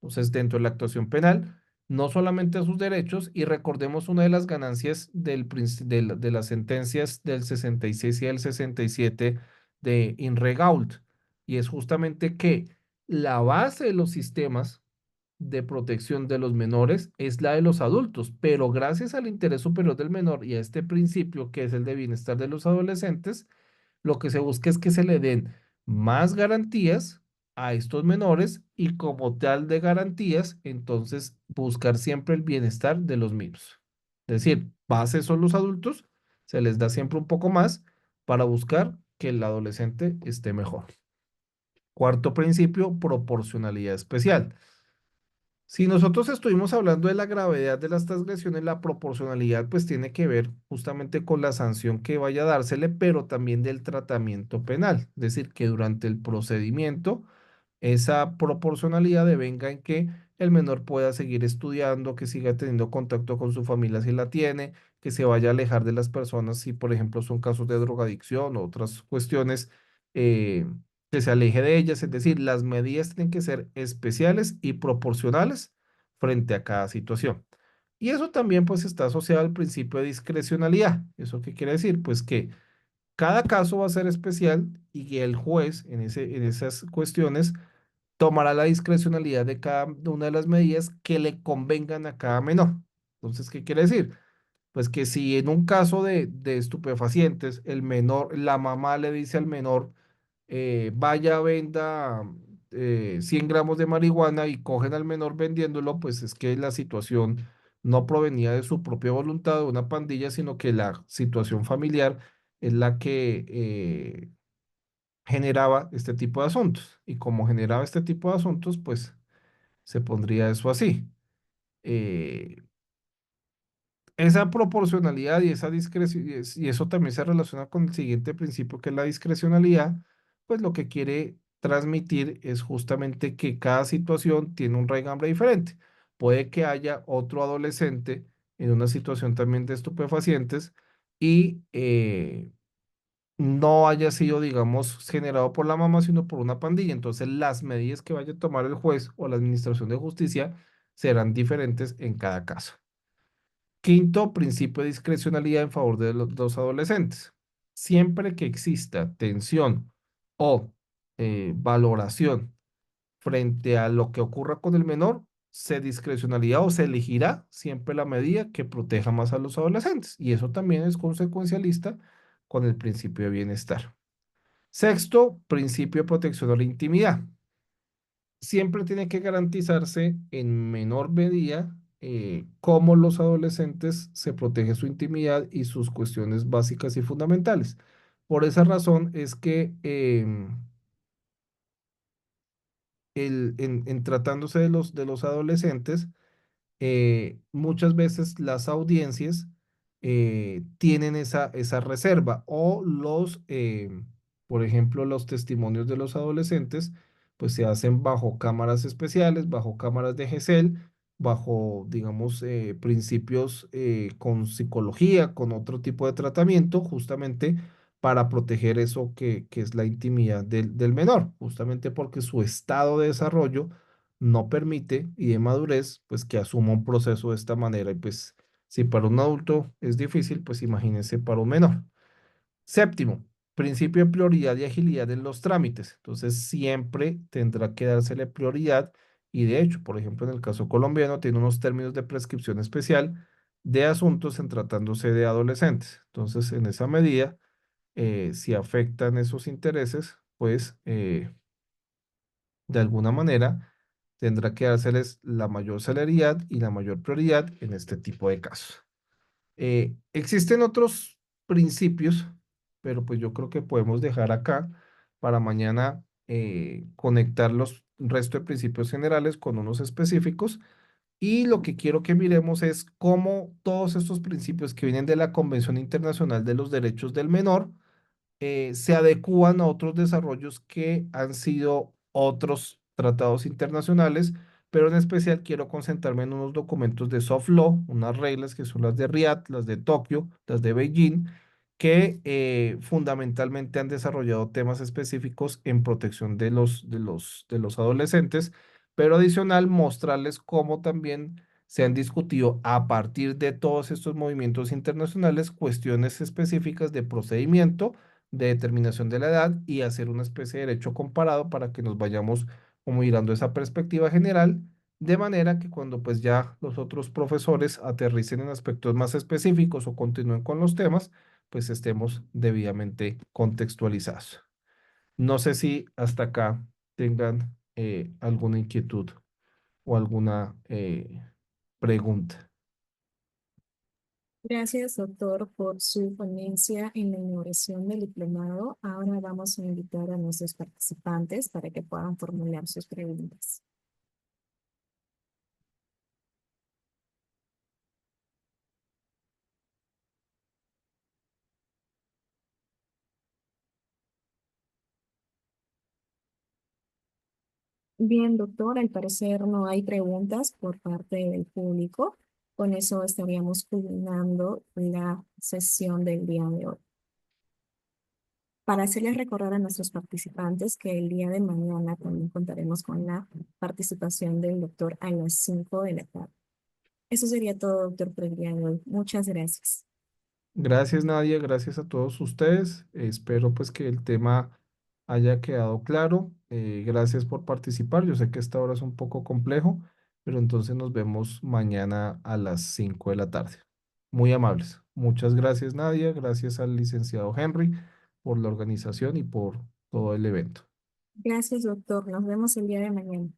Entonces, dentro de la actuación penal, no solamente sus derechos, y recordemos una de las ganancias de las sentencias del 66 y del 67 de Inregault, y es justamente que la base de los sistemas de protección de los menores es la de los adultos, pero gracias al interés superior del menor y a este principio que es el de bienestar de los adolescentes, lo que se busca es que se le den más garantías a estos menores y como tal de garantías, entonces buscar siempre el bienestar de los mismos. Es decir, base son los adultos, se les da siempre un poco más para buscar que el adolescente esté mejor. Cuarto principio, proporcionalidad especial. Si nosotros estuvimos hablando de la gravedad de las transgresiones, la proporcionalidad pues tiene que ver justamente con la sanción que vaya a dársele, pero también del tratamiento penal. Es decir, que durante el procedimiento esa proporcionalidad devenga en que el menor pueda seguir estudiando, que siga teniendo contacto con su familia si la tiene, que se vaya a alejar de las personas si, por ejemplo, son casos de drogadicción o otras cuestiones que se aleje de ellas, es decir, las medidas tienen que ser especiales y proporcionales frente a cada situación. Y eso también pues está asociado al principio de discrecionalidad. ¿Eso qué quiere decir? Pues que cada caso va a ser especial y que el juez en esas cuestiones tomará la discrecionalidad de cada una de las medidas que le convengan a cada menor. Entonces, ¿qué quiere decir? Pues que si en un caso de estupefacientes, el menor, la mamá le dice al menor, vaya, venda 100 gramos de marihuana y cogen al menor vendiéndolo, pues es que la situación no provenía de su propia voluntad de una pandilla, sino que la situación familiar es la que generaba este tipo de asuntos. Y como generaba este tipo de asuntos, pues se pondría eso así. Eh, Esa proporcionalidad y esa discreción, y eso también se relaciona con el siguiente principio que es la discrecionalidad, pues lo que quiere transmitir es justamente que cada situación tiene un raigambre diferente. Puede que haya otro adolescente en una situación también de estupefacientes y no haya sido, digamos, generado por la mamá, sino por una pandilla. Entonces, las medidas que vaya a tomar el juez o la administración de justicia serán diferentes en cada caso. Quinto, principio de discrecionalidad en favor de los dos adolescentes. Siempre que exista tensión o valoración frente a lo que ocurra con el menor, se discrecionalidad o se elegirá siempre la medida que proteja más a los adolescentes. Y eso también es consecuencialista con el principio de bienestar. Sexto, principio de protección a la intimidad. Siempre tiene que garantizarse en menor medida cómo los adolescentes se protege su intimidad y sus cuestiones básicas y fundamentales. Por esa razón es que en tratándose de los adolescentes, muchas veces las audiencias tienen esa reserva o por ejemplo, los testimonios de los adolescentes, pues se hacen bajo cámaras especiales, bajo cámaras de GESEL, bajo, digamos, principios con psicología, con otro tipo de tratamiento, justamente para proteger eso que es la intimidad del menor, justamente porque su estado de desarrollo no permite y de madurez, pues que asuma un proceso de esta manera. Y pues si para un adulto es difícil, pues imagínense para un menor. Séptimo, principio de prioridad y agilidad en los trámites. Entonces siempre tendrá que dársele prioridad y de hecho, por ejemplo, en el caso colombiano tiene unos términos de prescripción especial de asuntos en tratándose de adolescentes. Entonces, en esa medida, si afectan esos intereses, pues de alguna manera tendrá que dárseles la mayor celeridad y la mayor prioridad en este tipo de casos. Existen otros principios, pero pues yo creo que podemos dejar acá para mañana conectar los resto de principios generales con unos específicos. Y lo que quiero que miremos es cómo todos estos principios que vienen de la Convención Internacional de los Derechos del Menor se adecúan a otros desarrollos que han sido otros tratados internacionales, pero en especial quiero concentrarme en unos documentos de soft law, unas reglas que son las de Riad, las de Tokio, las de Beijing, que fundamentalmente han desarrollado temas específicos en protección de los adolescentes, pero adicional mostrarles cómo también se han discutido a partir de todos estos movimientos internacionales cuestiones específicas de procedimiento de determinación de la edad y hacer una especie de derecho comparado para que nos vayamos como mirando esa perspectiva general, de manera que cuando pues ya los otros profesores aterricen en aspectos más específicos o continúen con los temas, pues estemos debidamente contextualizados. No sé si hasta acá tengan alguna inquietud o alguna pregunta. Gracias, doctor, por su ponencia en la inauguración del diplomado. Ahora vamos a invitar a nuestros participantes para que puedan formular sus preguntas. Bien, doctor, al parecer no hay preguntas por parte del público. Con eso estaríamos culminando la sesión del día de hoy. Para hacerles recordar a nuestros participantes que el día de mañana también contaremos con la participación del doctor a las 5 de la tarde. Eso sería todo, doctor, por el día de hoy. Muchas gracias. Gracias, Nadia, gracias a todos ustedes. Espero pues que el tema haya quedado claro. Gracias por participar. Yo sé que esta hora es un poco complejo, pero entonces nos vemos mañana a las 5 de la tarde. Muy amables. Muchas gracias, Nadia. Gracias al licenciado Henry por la organización y por todo el evento. Gracias, doctor. Nos vemos el día de mañana.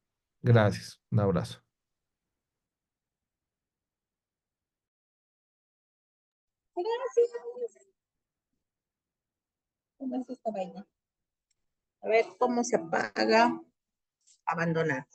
Gracias. Un abrazo. Gracias. ¿Cómo es esta vaina? A ver cómo se apaga. Abandonar.